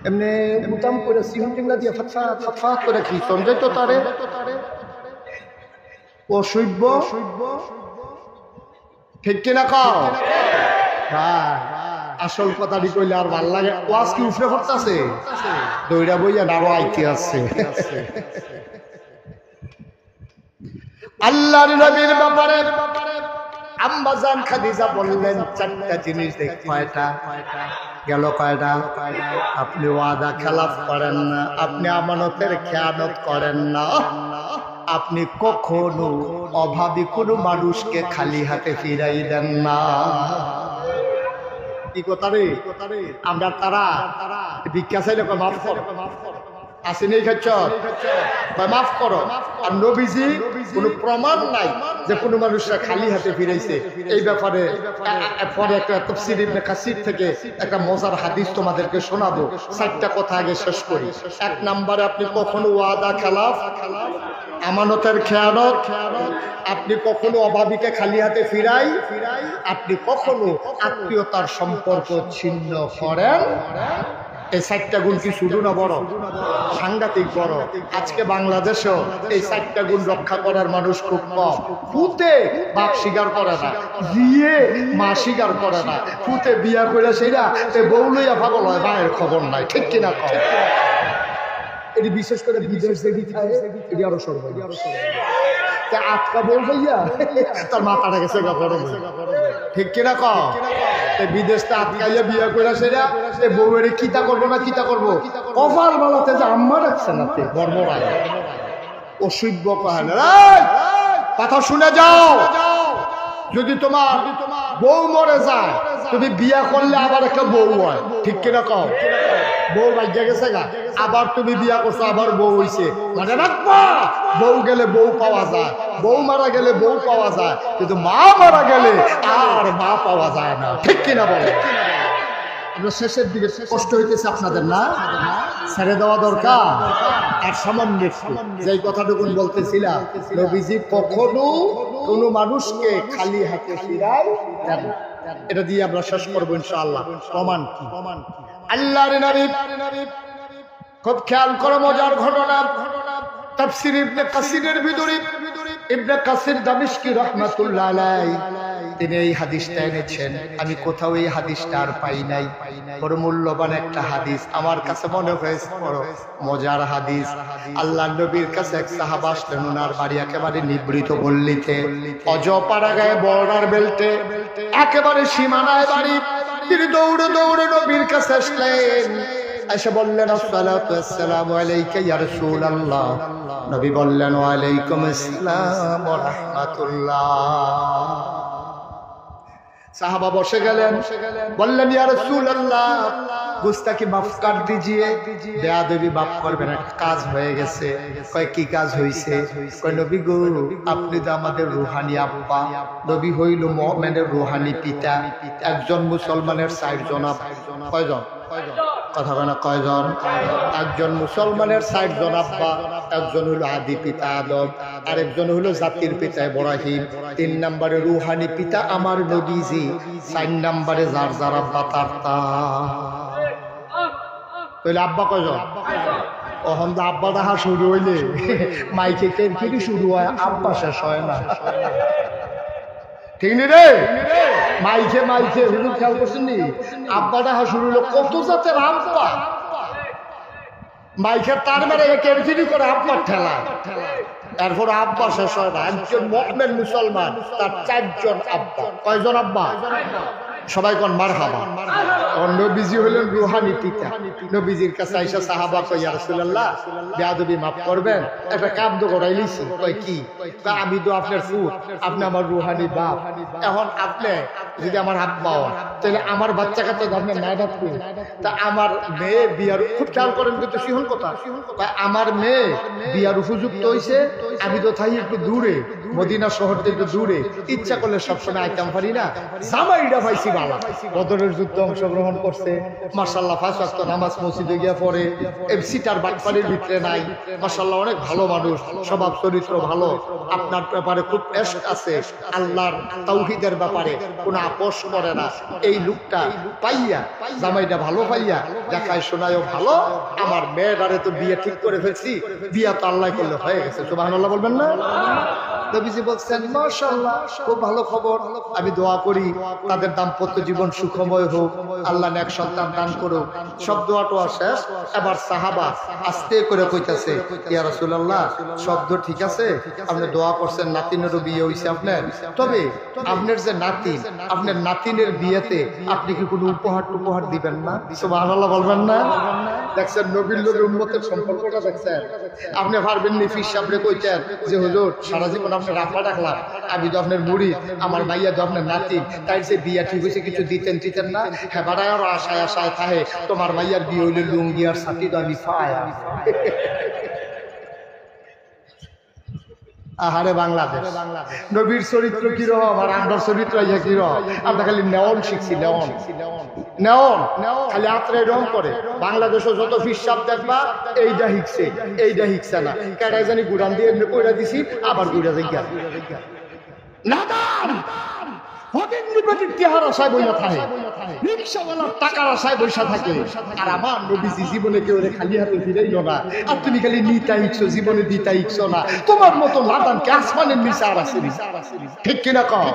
এমনি বুতাম করে সিম টিংলা দিয়ে ফাটফাট করে কি সঞ্জয় তো তারে অসভ্য, ঠিক কিনা কও? আসল কথাটি কইলে আর ভাল লাগে। ওয়াজ কি উফরে পড়তাছে, দইরা বইয়া আরো আইতে আছে। আল্লাহর নবীর ব্যাপারে আম্মাজান খাদিজা বললেন চারটা জিনিস দেখ। কয়টা গেল? কয়টা? আপনি ওয়াদা খেলাফ করেন না, আপনি আমানতের খেয়ানত করেন না, আপনি কখনো অভাবী কোনো মানুষকে খালি হাতে ফিরাই দেন না। কি কথা রে? আমরা তারা ভিক্ষা চাইলে মাফ করো, আসেনি খাচ্ছ মাফ করো। আর নবীজি কোনো প্রমাণ নাই যে কোনো মানুষরা খালি হাতে ফিরাইছে। এই ব্যাপারে পরে একটা তাফসীর ইবনে কাসির থেকে একটা মজার হাদিস তোমাদেরকে শোনাবো। 4টা কথা আগে শেষ করি। 1 নম্বরে আপনি কখনো ওয়াদা খেলাফ, আমানতের খেয়ানত, আপনি কখনো অভাবীকে খালি হাতে ফিরাই, আপনি কখনো আত্মীয়তার সম্পর্ক ছিন্ন করেন। এই 4টা গুণ কি শুধু না বড়? সাংঘাতিক বড়। আজকে বাংলাদেশেও এই 4টা গুণ রক্ষা করার মানুষ খুব কম। ফুতে বাপ স্বীকার করে না, বিয়ে মা স্বীকার করে না, ফুতে বিয়া করে সেরা বউ লইয়া পাগল হয়, মায়ের খবর নাই, ঠিক কিনা কম? এটি বিশেষ করে বিদেশ দেখি খায়, এটি আরো সর্বনিম্ন। আটকা বউ হইয়া তার মাথাটা গেছে গরম, ঠিক কিনা কম? বিদেশটা আটকাইয়া বিয়া করে সেরা বউয়ের কিতা করবো না কিতা করবো, কপাল বালাতে যে আম্মা রাখছে না বর্বরায় অসভ্য কয় না। কথা শুনে যাও, যদি তোমার বউ মরে যায় তুমি বিয়া করলে আবার একটা বউ হয়, ঠিক কিনা কও? বউ বাজ্যা গেছে গা, আবার তুমি বিয়া করছো, আবার বউ হইছে, মানে রাখবা বউ গেলে বউ পাওয়া যায়, বউ মারা গেলে বউ পাওয়া যায়, কিন্তু মা মারা গেলে আর মা পাওয়া যায় না, ঠিক কিনা বলে? আমরা শেষের দিকে কষ্ট হইতেছে আপনাদের না? ছেড়ে দেওয়া দরকার। আর সামান্য যে কথাটুকু বলতেছিলাম, নবীজি কখনো কোনো মানুষকে খালি হাতে ফিরাই দেন। এটা দিয়ে আমরা শেষ করবো ইনশাআল্লাহ। প্রমাণ কি? আল্লাহর নবী খুব খেয়াল করো মজার ঘটনা। তাফসীর ইবনে কাসিরের ভিতরে ইবনে কাসির দামিশকি রাহমাতুল্লাহ আলাইহি তিনি এই হাদিসটা এনেছেন। আমি কোথাও এই হাদিসটা আর পাই নাই। বড় মূল্যবান একটা হাদিস, আমার কাছে মনে হয়েছে বড় মজার হাদিস। আল্লাহর নবীর কাছে এক সাহাবা আসলেন, ওনার বাড়ি একেবারে নিবৃত পল্লীতে, অজপাড়া গায়ে বর্ডার বেল্টে, একেবারে সীমানায় বাড়ি। তিনি দৌড়ে দৌড়ে নবীর কাছে আসলেন, এসে বললেন আসসালাতু ওয়াসসালামু আলাইকা ইয়া রাসূলুল্লাহ। নবী বললেন ওয়া আলাইকুম আসসালাম ওয়া রাহমাতুল্লাহ। সাহাবা বসে গেলেন, বললেন ইয়া রাসূলুল্লাহ গুস্তাকি মাফ কর দিজিয়ে, বেয়াদবি মাফ করবেন, একটা কাজ হয়ে গেছে। কয় কি কাজ হইছে? কয় নবী গো আপনি তো আমাদের রুহানি আব্বা, নবী হইল মুমিনের রুহানি পিতা, একজন মুসলমানের 4 জন আব্বা। কয়জন? কথা বলে না, কয়জন? একজন মুসলমানের 4 জন আব্বা, একজন হলো আদি পিতা আদম, আরেকজন হলো জাতির পিতা ইব্রাহিম, 3 নম্বরে রুহানি পিতা আমার নবীজি, 4 নম্বরে যার যার আব্বা তার তা। তাহলে আব্বা কয়জন? ওহন আব্বা দেখা শুরু হইলে মাইকে কেন শুরু হয়, আব্বা শেষ হয় না, ঠিক নি রে? মাইকে মাইকে হুজুর খেয়াল করছেন নি? আব্বা ডাহা শুরু হলো কত জাতের আব্বা, মাইকে তার মানে কেরফিরি করে আব্বার ঠেলা, এরপর আব্বা শেষ হয় না। একজন মুমিন মুসলমান তার 4 জন আব্বা। কয়জন আব্বা? সবাই কোন মারহাবা। নবীজি হলেন রুহানি পিতা। নবীজির কাছে আইসা সাহাবা কই ইয়া রাসূলুল্লাহ বেয়াদবি মাফ করবেন, একটা কাব্দ করাই লিছি। কই কি? আমি তো আপনার ফুট, আপনি আমার রুহানি বাপ। এখন আপনি যদি আমার আব্বা হন তাহলে আমার বাচ্চা কাচ্চা আপনার নাই ডাকবে। তা আমার মেয়ে বিয়ার, খুব খেয়াল করেন কিন্তু সিহন কথা, আমার মেয়ে বিয়ার উপযুক্ত হইছে, আমি তো থাই একটু দূরে, মদিনা শহর থেকে একটু দূরে, ইচ্ছা করলে সবসময় আইতাম পারি না। জামাইটা পাইছি বালা, বদরের যুদ্ধে অংশগ্রহণ করছে, মাশাআল্লাহ 5 ওয়াক্ত নামাজ মসজিদে গিয়া পড়ে, সিটার বাটপাড়ির ভিতরে নাই, মাশাআল্লাহ অনেক ভালো মানুষ, স্বভাব চরিত্র ভালো, আপনার ব্যাপারে খুব ইশক আছে, আল্লাহর তাওহীদের ব্যাপারে কোনো আপোষ করে না। এই লোকটা পাইয়া, জামাইটা ভালো পাইয়া, দেখায় শোনায়ও ভালো, আমার মেয়েটারে তো বিয়ে ঠিক করে ফেলছি, বিয়া তো আল্লাহ করলে হয়ে গেছে। সুবহানাল্লাহ বলবেন না? নবীজি বলছেন মাশাআল্লাহ, খুব ভালো খবর, আমি দোয়া করি তাদের দাম্পত্য জীবন সুখময় হোক, আল্লাহ নেক সন্তান দান করুক। সব দোয়া টোয়া শেষ, এবার সাহাবা আস্তে করে কইতাছে ইয়া রাসূলুল্লাহ শব্দ ঠিক আছে, আপনি দোয়া করছেন নাতিনেরও বিয়ে হইছে আপনার, তবে আপনার যে নাতিন, আপনার নাতিনের বিয়েতে আপনি কি কোনো উপহার দিবেন না? সুবহানাল্লাহ বলবেন না? দেখছেন নবীর লোকের উম্মতের সম্পর্কটা দেখছেন। আপনি পারবেন নি ফির সামনে কইতেন যে হুজুর সারা জীবন আপনি রাখা রাখলাম, আমি তো আপনার মুড়ি, আমার মাইয়া তো আপনার নাতি, তাই যে বিয়া ঠিক হয়েছে কিছু দিতেন না? হ্যাঁ বাড়ায় আরো আশায় থাহে, তোমার মাইয়ার বিয়ে হইলে লুঙ্গি আর সাথী তো আমি পায়া। আহারে বাংলাদেশ, নবীর চরিত্র কিরকম আর আমরার চরিত্র কিরকম? আমরা খালি নেওন শিখছি, নেওন খালি আত্রায় রং করে। বাংলাদেশও যত ফিসাব দেখবা এইটা হিকছে না, কেটাই জানি গুড়ান দিয়ে এমনি কইরা দিছি, আবার গুড়া যাই গিয়া নাদান টাকার আশায় বৈশা থাকে। আর আমার নবীজি জীবনে কেউ খালি হাতে ফিরাইল না, আর তুমি খালি নিতা ইচ্ছো, জীবনে দিতা ইচ্ছো না। তোমার মতো লাদানকে আসমানের নিচে আর আছে, ঠিক কিনা কও?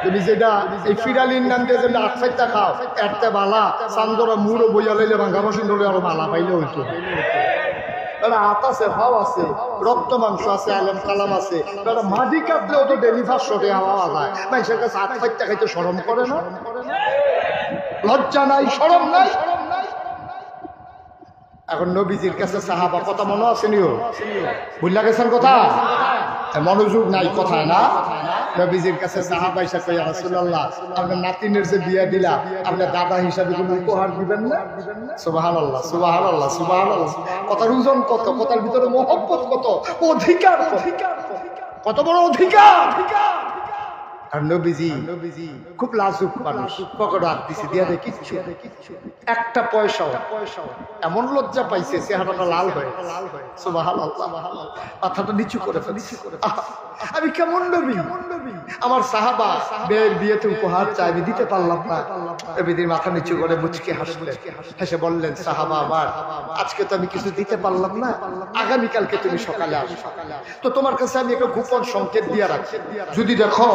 তুমি যেটা এই ফিরালির নাম দিয়ে যেটা 8 খাও, এরতে বালা চান্দরা মুড়ো বইয়া লইলে ভাঙ্গা বসিন ধরে আরো বালা পাইলে হইতো। হাত আছে, হাও আছে, রক্ত মাংস আছে, আলম কালাম আছে, মাটি কাটলেও তো ডেলিভার শটে হাওয়া যায়। মানুষের কাছে 8 খাইতে শরম করে না? লজ্জা নাই, শরম নাই? এখন নবীজির কাছে সাহাবা কথা মনে আছে নিও, ভুলে গেছেন কথা, মনোযোগ নাই কথায় না। নবীজির কাছে সাহাবা এসে কই ইয়া রাসূলুল্লাহ আপনার নাতিনের যে বিয়ে দিলা, আপনার দাদা হিসাবে কোনো উপহার দিবেন না? সুবহানাল্লাহ সুবহানাল্লাহ সুবহানাল্লাহ। কথার ওজন কত, কথার ভিতরে মহব্বত কত, অধিকার কত বড় অধিকার। আর নবীজি খুব লাজুক মানুষ, পকেটে হাত দিছে দিয়া দেখি একটা পয়সাও, এমন লজ্জা পাইছে চেহারাটা লাল হয়ে। সুবহানাল্লাহ, মাথাটা নিচু করে ফেলছে। আমি কেমন নবী, আমার সাহাবা মেয়ের বিয়েতে উপহার চাই, আমি দিতে পারলাম না। নবীজির মাথা নিচু করে মুচকি হাসলেন, হেসে বললেন সাহাবা আমার, আজকে তো আমি কিছু দিতে পারলাম না, আগামীকালকে তুমি সকালে আসো, তো তোমার কাছে আমি একটা গোপন সংকেত দিয়ে রাখি, যদি দেখো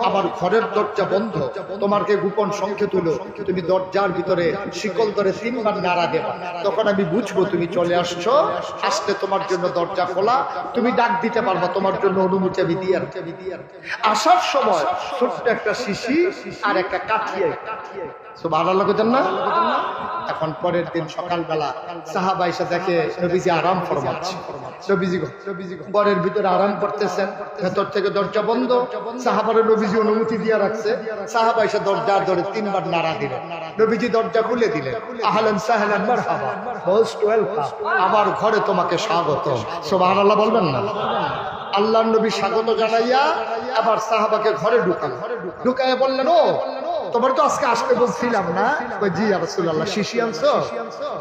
আমার ঘরের দরজা বন্ধ, তোমাকে গোপন সংকেত হলো তুমি দরজার ভিতরে শিকল ধরে 3 বার নাড়া দেবা, তখন আমি বুঝবো তুমি চলে আসছো। আসলে তোমার জন্য দরজা খোলা, তুমি ডাক দিতে পারবা, তোমার জন্য অনুমতি আমি দিয়ে রাখি। আসার সময় ছোট্ট একটা শিশি আর একটা কাঠিয়ে, সুবহানাল্লাহ কইতেন না? এখন পরের দিন সকালবেলা সাহাবা এসে দেখে নবীজি আরাম ফরমাচ্ছে, নবীজি ঘরের ভিতরে আরাম করতেছেন, ভেতর থেকে দরজা বন্ধ, সাহাবারে নবীজি অনুমতি দিয়ে রাখছে। সাহাবা এসে দরজার ধরে 3 বার নাড়া দিলেন, নবীজি দরজা খুলে দিলেন, আহলান সাহলান মারহাবা, মোস্ট ওয়েলকাম, আমার ঘরে তোমাকে স্বাগত। সুবহানাল্লাহ বলবেন না? আল্লাহর নবী স্বাগত জানাইয়া আবার সাহাবাকে ঘরে ঢুকাইয়া বললেন, ও তোমার তো আজকে আসতে বলছিলাম না? জি ইয়া রাসূলুল্লাহ, শিশি আনছো?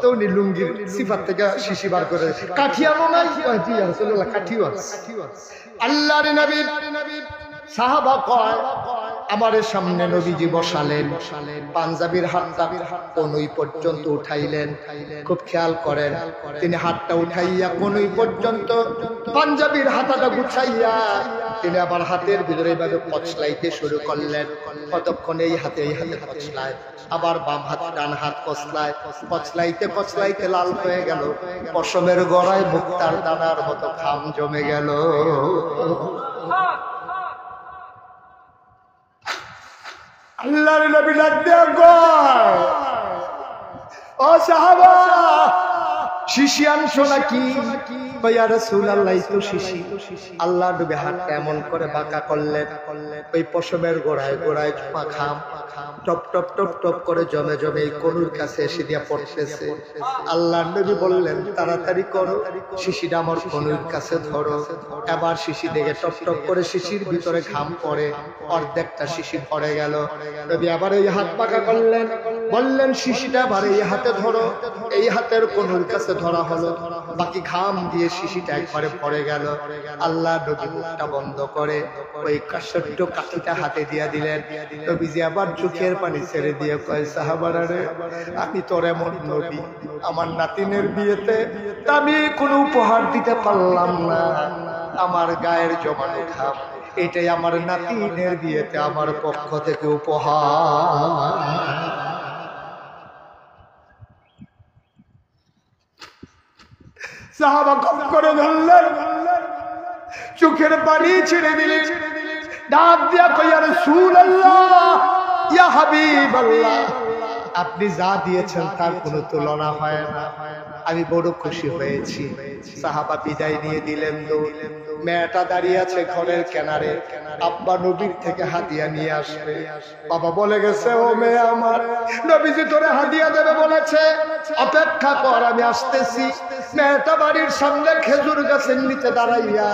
তো উনি লুঙ্গির সিফাত থেকে শিশি বার করে, কাঠি আনো নাই? জি ইয়া রাসূলুল্লাহ, কাঠিও আছে। আল্লাহর নবী সাহাবা কয় আমার সামনে নবীজি বসালেন, পাঞ্জাবির হাতটা কনুই পর্যন্ত উঠাইলেন, খুব খেয়াল করেন, তিনি হাতটা উঠাইয়া কনুই পর্যন্ত পাঞ্জাবির হাতাটা গুছাইয়া তিনি আবার হাতের ভিতরে এইভাবে কচলাইতে শুরু করলেন। কতক্ষণ এই হাতে কচলায়, আবার বাম হাত ডান হাত কচলাইতে লাল হয়ে গেল, পশমের গড়ায় মুক্তার দানার মতো খাম জমে গেল। আল্লাহর নবী ডাক দিয়া কয়, ও সাহাবা শিশি আনছো নাকি? ইয়া রাসূলুল্লাহ তো শিশি। আল্লাহর নবী হাতটা এমন করে বাঁকা করলেন, ওই পশমের গোড়ায় গোড়ায় মাখাম টপ টপ টপ টপ করে জমে জমে এই কনুর কাছে এসে দিয়া পড়তেছে। আল্লাহর নবী বললেন, তাড়াতাড়ি করো, শিশিটা আমার কনুর কাছে ধরো। এবার শিশি দেখে টপ টপ করে শিশির ভিতরে ঘাম পড়ে, অর্ধেকটা শিশি ভরে গেল। নবী আবার এই হাত পাকা করলেন, বললেন শিশিটা আবার এই হাতে ধরো। এই হাতের কনুর কাছে ধরা হলো, বাকি ঘাম দিয়ে শিশিটা একবারে ভরে গেল। আল্লাহ নবী মুখটা বন্ধ করে ওই ছোট্ট কাঠিটা হাতে দিয়া দিলেন। নবীজি আবার চোখের পানি ছেড়ে দিয়ে কয়, সাহাবারা রে, আমি তোর এমন নবী, আমার নাতিনের বিয়েতে আমি কোনো উপহার দিতে পারলাম না, আমার গায়ের জমানো ঘাম, এটাই আমার নাতিনের বিয়েতে আমার পক্ষ থেকে উপহার। সাহাবা কম করে ধরলেন, চোখের পানি ছেড়ে দিলেন, ডাক দিয়া কই, ইয়া রাসূলুল্লাহ, ইয়া হাবিবাল্লাহ, আপনি যা দিয়েছেন তার কোনো তুলনা হয় না, আমি বড় খুশি হয়েছি। সাহাবা বিদায় নিয়ে দিলেন দৌড়। মেয়েটা দাঁড়িয়ে আছে ঘরের কিনারে, আব্বা নবীর থেকে হাদিয়া নিয়ে আসবে। বাবা বলে গেছে, ও মেয়ে আমার, নবীজি তোরে হাদিয়া দেবে বলেছে, অপেক্ষা কর, আমি আসতেছি। মেয়েটা বাড়ির সামনে খেজুর গাছের নিচে দাঁড়াইয়া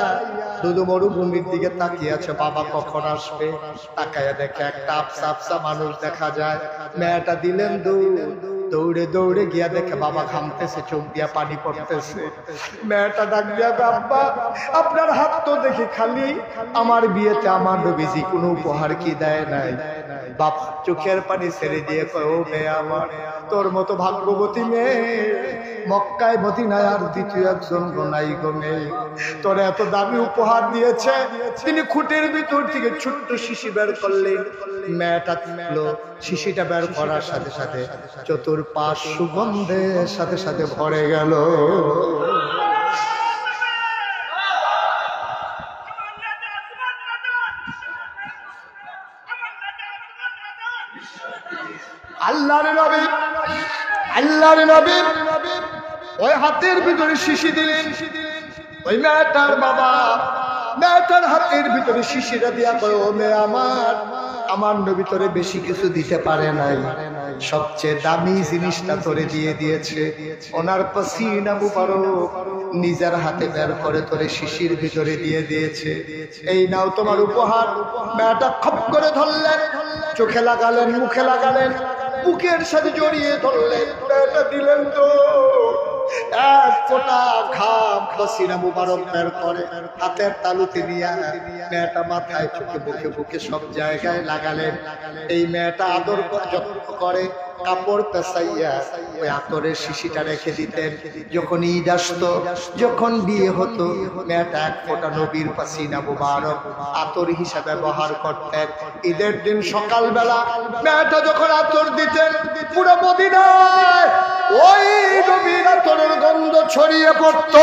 শুধু মরুভূমির দিকে তাকিয়ে আছে, বাবা কখন আসবে। তাকাইয়া দেখে একটা আফসা আফসা মানুষ দেখা যায়। মেয়েটা দিলেন দৌড়, দৌড়ে দৌড়ে গিয়া দেখে বাবা ঘামতেছে, চোখ দিয়া পানি পড়তেছে। মেয়েটা ডাক দিয়া, আব্বা আপনার হাত তো দেখি খালি, আমার বিয়েতে আমার নবীজি কোনো উপহার কি দেয় নাই? বাপ চোখের পানি ছেড়ে দিয়ে কয়, ও মেয়ে আমার, তোর মতো ভাগ্যবতী মেয়ে মক্কায় মদিনায় আর দ্বিতীয় একজন গোনাই গো মেয়ে। তোর এত দামি উপহার দিয়েছে। তিনি খুঁটির ভিতর থেকে ছোট্ট শিশি বের করলেন। মেয়েটা শিশিটা বের করার সাথে সাথে চতুর্পাশ সুগন্ধের সাথে সাথে ভরে গেল। আল্লাহর নবী ওই হাতের ভিতরে শিশি দিলেন। ওই মেয়েটার বাবা মেয়েটার হাতের ভিতরে শিশিটা দিয়া কয়, ও মেয়ে আমার, আমার নবী তোরে বেশি কিছু দিতে পারে নাই, সবচেয়ে দামি জিনিসটা তোরে দিয়ে দিয়েছে। ওনার পাসিনা মুবারক নিজের হাতে বের করে তোরে শিশির ভিতরে দিয়ে দিয়েছে। এই নাও তোমার উপহার। মেয়েটা খপ করে ধরলেন, চোখে লাগালেন, মুখে লাগালেন, বুকের সাথে জড়িয়ে ধরলেন। মেয়েটা দিলেন তো এক ফোঁটা ঘাম পাসিনা মুবারক বের করে হাতের তালুতে নিয়ে মেয়েটা মাথায়, চোখে, বুকে বুকে সব জায়গায় লাগালেন। এই মেয়েটা আদর যত্ন করে কাপড় পেঁচাইয়া ওই আতরের শিশিটা রেখে দিতেন। যখন ঈদ আসতো, যখন বিয়ে হতো, মেয়েটা এক ফোঁটা নবীর পাসিনা মুবারক আতর হিসাবে ব্যবহার করতেন। ঈদের দিন সকালবেলা মেয়েটা যখন আতর দিতেন, পুরো মদিনায় ওই নবীর আতরের গন্ধ ছড়িয়ে পড়ত।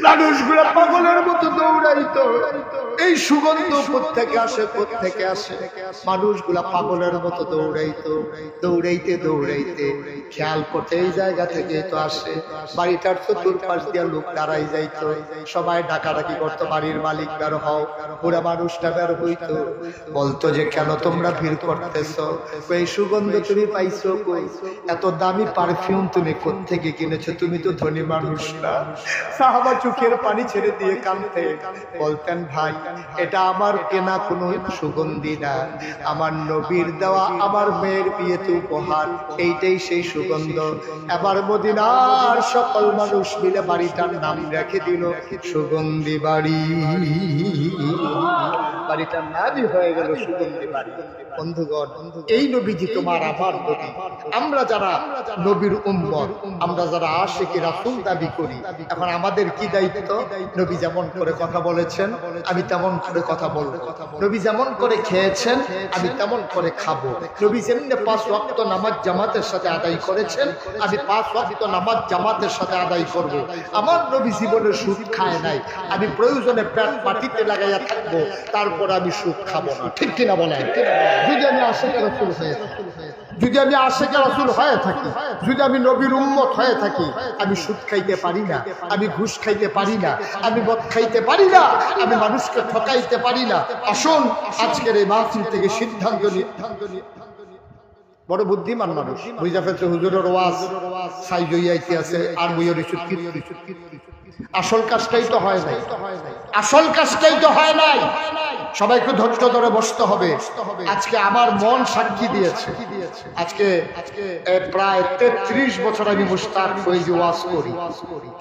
মানুষগুলো পাগলের মতো দৌড়াইতো। এই সুগন্ধ কোত্থেকে আসে, কোত্থেকে আসে? মানুষগুলা পাগলের মতো দৌড়াইতো। দৌড়াইতে দৌড়াইতে খেয়াল করতে এই জায়গা থেকে তো আসে। বাড়িটার চতুর্পাশ দিয়া লোক দাঁড়াই যাইতো, সবাই ডাকাডাকি করতো, বাড়ির মালিক বের হও। পুরা মানুষটা বের হইতো, বলতো যে কেন তোমরা ভিড় করতেছ? এই সুগন্ধ তুমি পাইছো কই? এত দামি পারফিউম তুমি কোত্থেকে কিনেছো? তুমি তো ধনী মানুষ না। সাহাবা চোখের পানি ছেড়ে দিয়ে কাঁদতে বলতেন, ভাই এটা আমার কেনা কোনো সুগন্ধি না, আমার নবীর দেওয়া আমার মেয়ের বিয়েতে উপহার, এইটাই সেই সুগন্ধ। এবার মদিনার সকল মানুষ মিলে বাড়িটার নাম রেখে দিল সুগন্ধি বাড়ি। বাড়িটার নামই হয়ে গেল সুগন্ধি বাড়ি। বন্ধুগণ, এই নবীজি তোমার আমার নবী। আমরা যারা নবীর উম্মত, আমরা যারা আশিকি রাসূল দাবি করি, এখন আমাদের কি দায়িত্ব? দায়িত্ব? নবী যেমন করে কথা বলেছেন আমি তেমন করে কথা বলবো, নবী যেমন করে খেয়েছেন আমি তেমন করে খাবো, নবী যেমনি 5 ওয়াক্ত নামাজ জামাতের সাথে আদায় করেছেন আমি 5 ওয়াক্ত নামাজ জামাতের সাথে আদায় করব। আমার নবী জীবনে সুদ খায় নাই, আমি প্রয়োজনে পেট মাটিতে লাগাইয়া থাকবো, তারপর আমি সুদ খাবো না। ঠিক কিনা বলেন? যদি আমি আশিকে রাসূল হয়ে থাকি, যদি আমি আশিকে রাসূল হয়ে থাকি, যদি আমি নবীর উম্মত হয়ে থাকি, আমি সুদ খাইতে পারি না, আমি ঘুষ খাইতে পারি না, আমি মদ খাইতে পারি না, আমি মানুষকে ঠকাইতে পারি না। আসুন আজকের এই মাহফিল থেকে সিদ্ধান্ত নিয়ে, বড় বুদ্ধিমান মানুষ বুঝা ফেলছে হুজুরের ওয়াজ সাইজ হইয়াইতে আছে আর বইয়ের আসল কাজটাই তো হয় নাই, আসল কাজটাই তো হয় নাই। সবাইকে ধৈর্য ধরে বসতে হবে। আজকে আমার মন সাক্ষী দিয়েছে, আজকে প্রায় 33 বছর আমি মুশতাক ফৈজি ওয়াজ করি।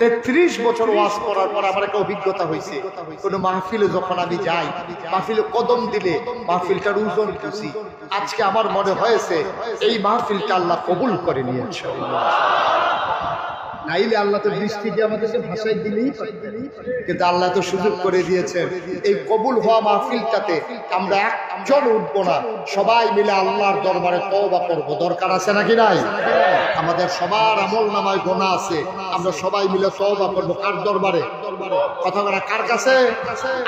33 বছর ওয়াজ করার পর আমার একটা অভিজ্ঞতা হয়েছে, কোনো মাহফিলে যখন আমি যাই, মাহফিলে কদম দিলে মাহফিলটার ওজন বুঝি। আজকে আমার মনে হয়েছে এই মাহফিলটা আল্লাহ কবুল করে নিয়েছে। নাইলে আল্লাহ তো দৃষ্টি দিয়ে আমাদেরকে ভাষায় দিলেই, কিন্তু আল্লাহ তো সুযোগ করে দিয়েছেন এই কবুল হওয়া মাহফিলটাতে আমরা একজন উঠবো না, সবাই মিলে আল্লাহর দরবারে তওবা করব। দরকার আছে নাকি নাই? আমাদের সবার আমল নামায় গোনা আছে, আমরা সবাই মিলে তওবা করব। কার দরবারে? কথা বলা কার কাছে?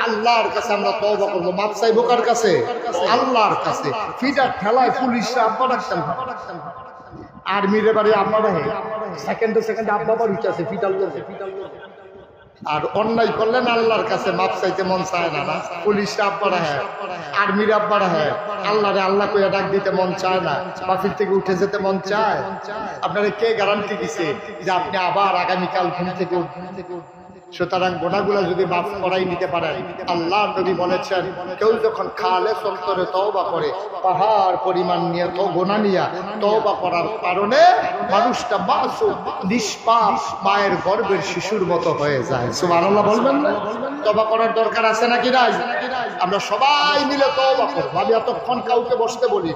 আল্লাহর কাছে আমরা তওবা করব। মাপ চাইবো কার কাছে? আল্লাহর কাছে। ফিটার ঠেলায় পুলিশরা আব্বা ডাকতেন, আর্মির বাড়ি আব্বা ডাকে, সেকেন্ডে সেকেন্ডে আব্বা বাড়ি আছে ফিটাল লোকে। আর অন্যায় করলেন আল্লাহর কাছে মাপ চাইতে মন চায় না, না পুলিশে আব্বারা হ্যাঁ, আর্মির আব্বারা হ্যাঁ, আল্লাহরে আল্লাহ কইয়া ডাক দিতে মন চায় না, মাহফিল থেকে উঠে যেতে মন চায়? আপনারা কে গ্যারান্টি দিছে যে আপনি আবার আগামীকাল ঘুম থেকে উঠবেন? সুতরাং গোনাগুলা যদি মাফ করাই নিতে পারেন, আল্লাহ নবী বলেছেন কেউ যখন খালেস অন্তরে তওবা করে, পাহাড় পরিমাণ নিয়ে তো গোনা নিয়া তওবা করার কারণে মানুষটা মাসুম নিষ্পাপ মায়ের গর্ভের শিশুর মতো হয়ে যায়। সুবহানাল্লাহ বলবেন না? তওবা করার দরকার আছে নাকি নাই? আমরা সবাই মিলে তওবা করব। আমি এতক্ষণ কাউকে বসতে বলি,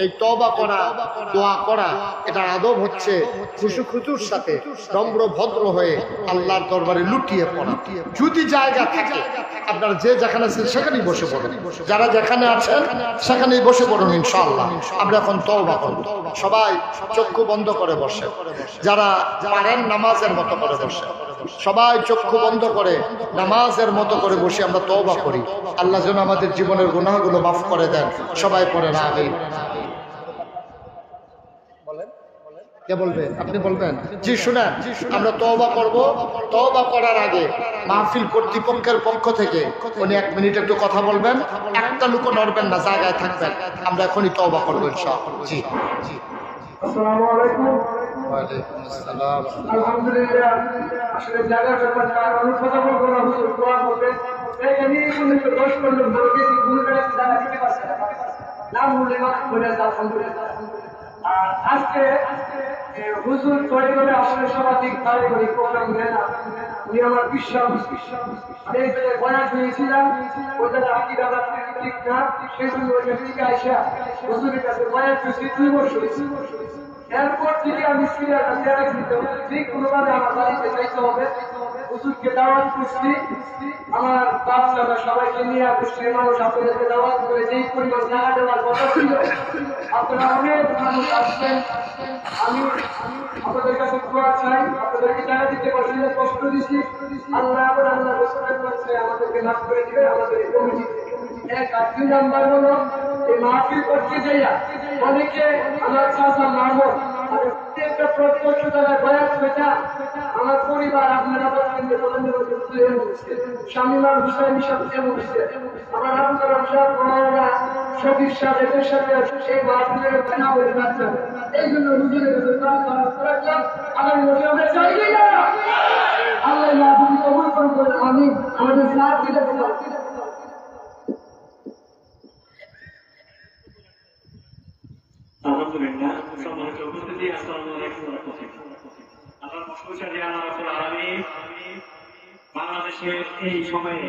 এই তওবা করা, দোয়া করা, এটা আদব হচ্ছে খুশুর সাথে নম্র ভদ্র হয়ে আল্লাহর দরবারে লুটিয়ে পড়া। যদি জায়গা থাকে আপনারা যে যেখানে আছেন সেখানেই বসে পড়ুন, যারা যেখানে আছেন সেখানেই বসে পড়ুন। ইনশাআল্লাহ আমরা এখন তওবা করব। সবাই চক্ষু বন্ধ করে বসে, যারা পারেন নামাজের মতো করে বসে, সবাই চক্ষু বন্ধ করে নামাজের মতো করে বসে আমরা তওবা করি। আল্লাহ যেন আমাদের জীবনের গুনাহগুলো মাফ করে দেন। সবাই পড়েন আমিন। কে বলবে? আপনি বলবেন? জি শুনেন, আমরা তওবা করব। তওবা করার আগে মাহফিল কর্তৃপক্ষের পক্ষ থেকে উনি 1 মিনিট একটু কথা বলবেন, একটা লোক নড়বেন না, জায়গায় থাকবেন। আমরা এখনই তওবা করব ইনশাআল্লাহ। জি জি। আসসালামু আলাইকুম। ওয়া আলাইকুম আসসালাম। আলহামদুলিল্লাহ, আসলে জায়গার ব্যাপারটা আমি কথা বলবো না, হুজুর দোয়া করবেন। এই আমি কোনো দোষ করলাম না, কিছু ভুল করে জায়গা দিতে পারছি না, নাম বলে মাফ করে দাও। আলহামদুলিল্লাহ। আর আজকে হুজুর পরিবারে আসলে সবাধিক ভালো করে প্রোগ্রাম দেন, উনি আমার বিশ্বাস। আমি এই জায়গায় বয়ান দিয়েছিলাম, ওই জায়গায় আকি দাদা ঠিক না, সেই জন্য ওই জায়গায় আইসা হুজুরের কাছে বয়ান দিয়েছি 2 বছর। এরপর থেকে আমি সিরিয়ালটা দেওয়া দিতে যে কোনোভাবে আমার বাড়িতে যাইতে হবে, হুজুরকে দাওয়াত করছি। আমার বাচ্চারা সবাইকে নিয়ে মুসলিম মানুষ আপনাদেরকে দাওয়াত করে যেই পরিমাণ জায়গা দেওয়ার কথা ছিল, আপনারা অনেক মানুষ আসবেন। আমি আপনাদের কাছে দোয়া চাই, আপনাদেরকে জায়গা দিতে পারছি না, কষ্ট দিচ্ছি। আল্লাহ আবার আল্লাহ রসুলের কাছে আমাদেরকে মাফ করে দিবে, আমাদের এই কমিটি। 1 আর 2 নাম্বার হলো এই মাহফিল করতে যাইয়া অনেকে আমার চাচা মাহমুদ একটা প্রত্যক্ষ দ্বারা বয়াত হইতা আমার পরিবার আপনারা শামিমার হুসাইন সাহেব আমার আপনারা শফিক সাহেব এদের সাথে সেই মাহফিলের বানা হয়ে যাচ্ছে। এই জন্য হুজুরের কাছে আগামী বছর আমরা চাই না, আল্লাহ মাহফিল কবুল করুন। আমি আমাদের সাথ দিতে পারি। আলহামদুলিল্লাহ, সম্মানিত উপস্থিতি, আসসালামু আলাইকুম ওয়া রাহমাতুল্লাহ। আল্লাহর অশেষ দয়া, আল্লাহ রাব্বুল আলামিন বাংলাদেশের এই সময়ে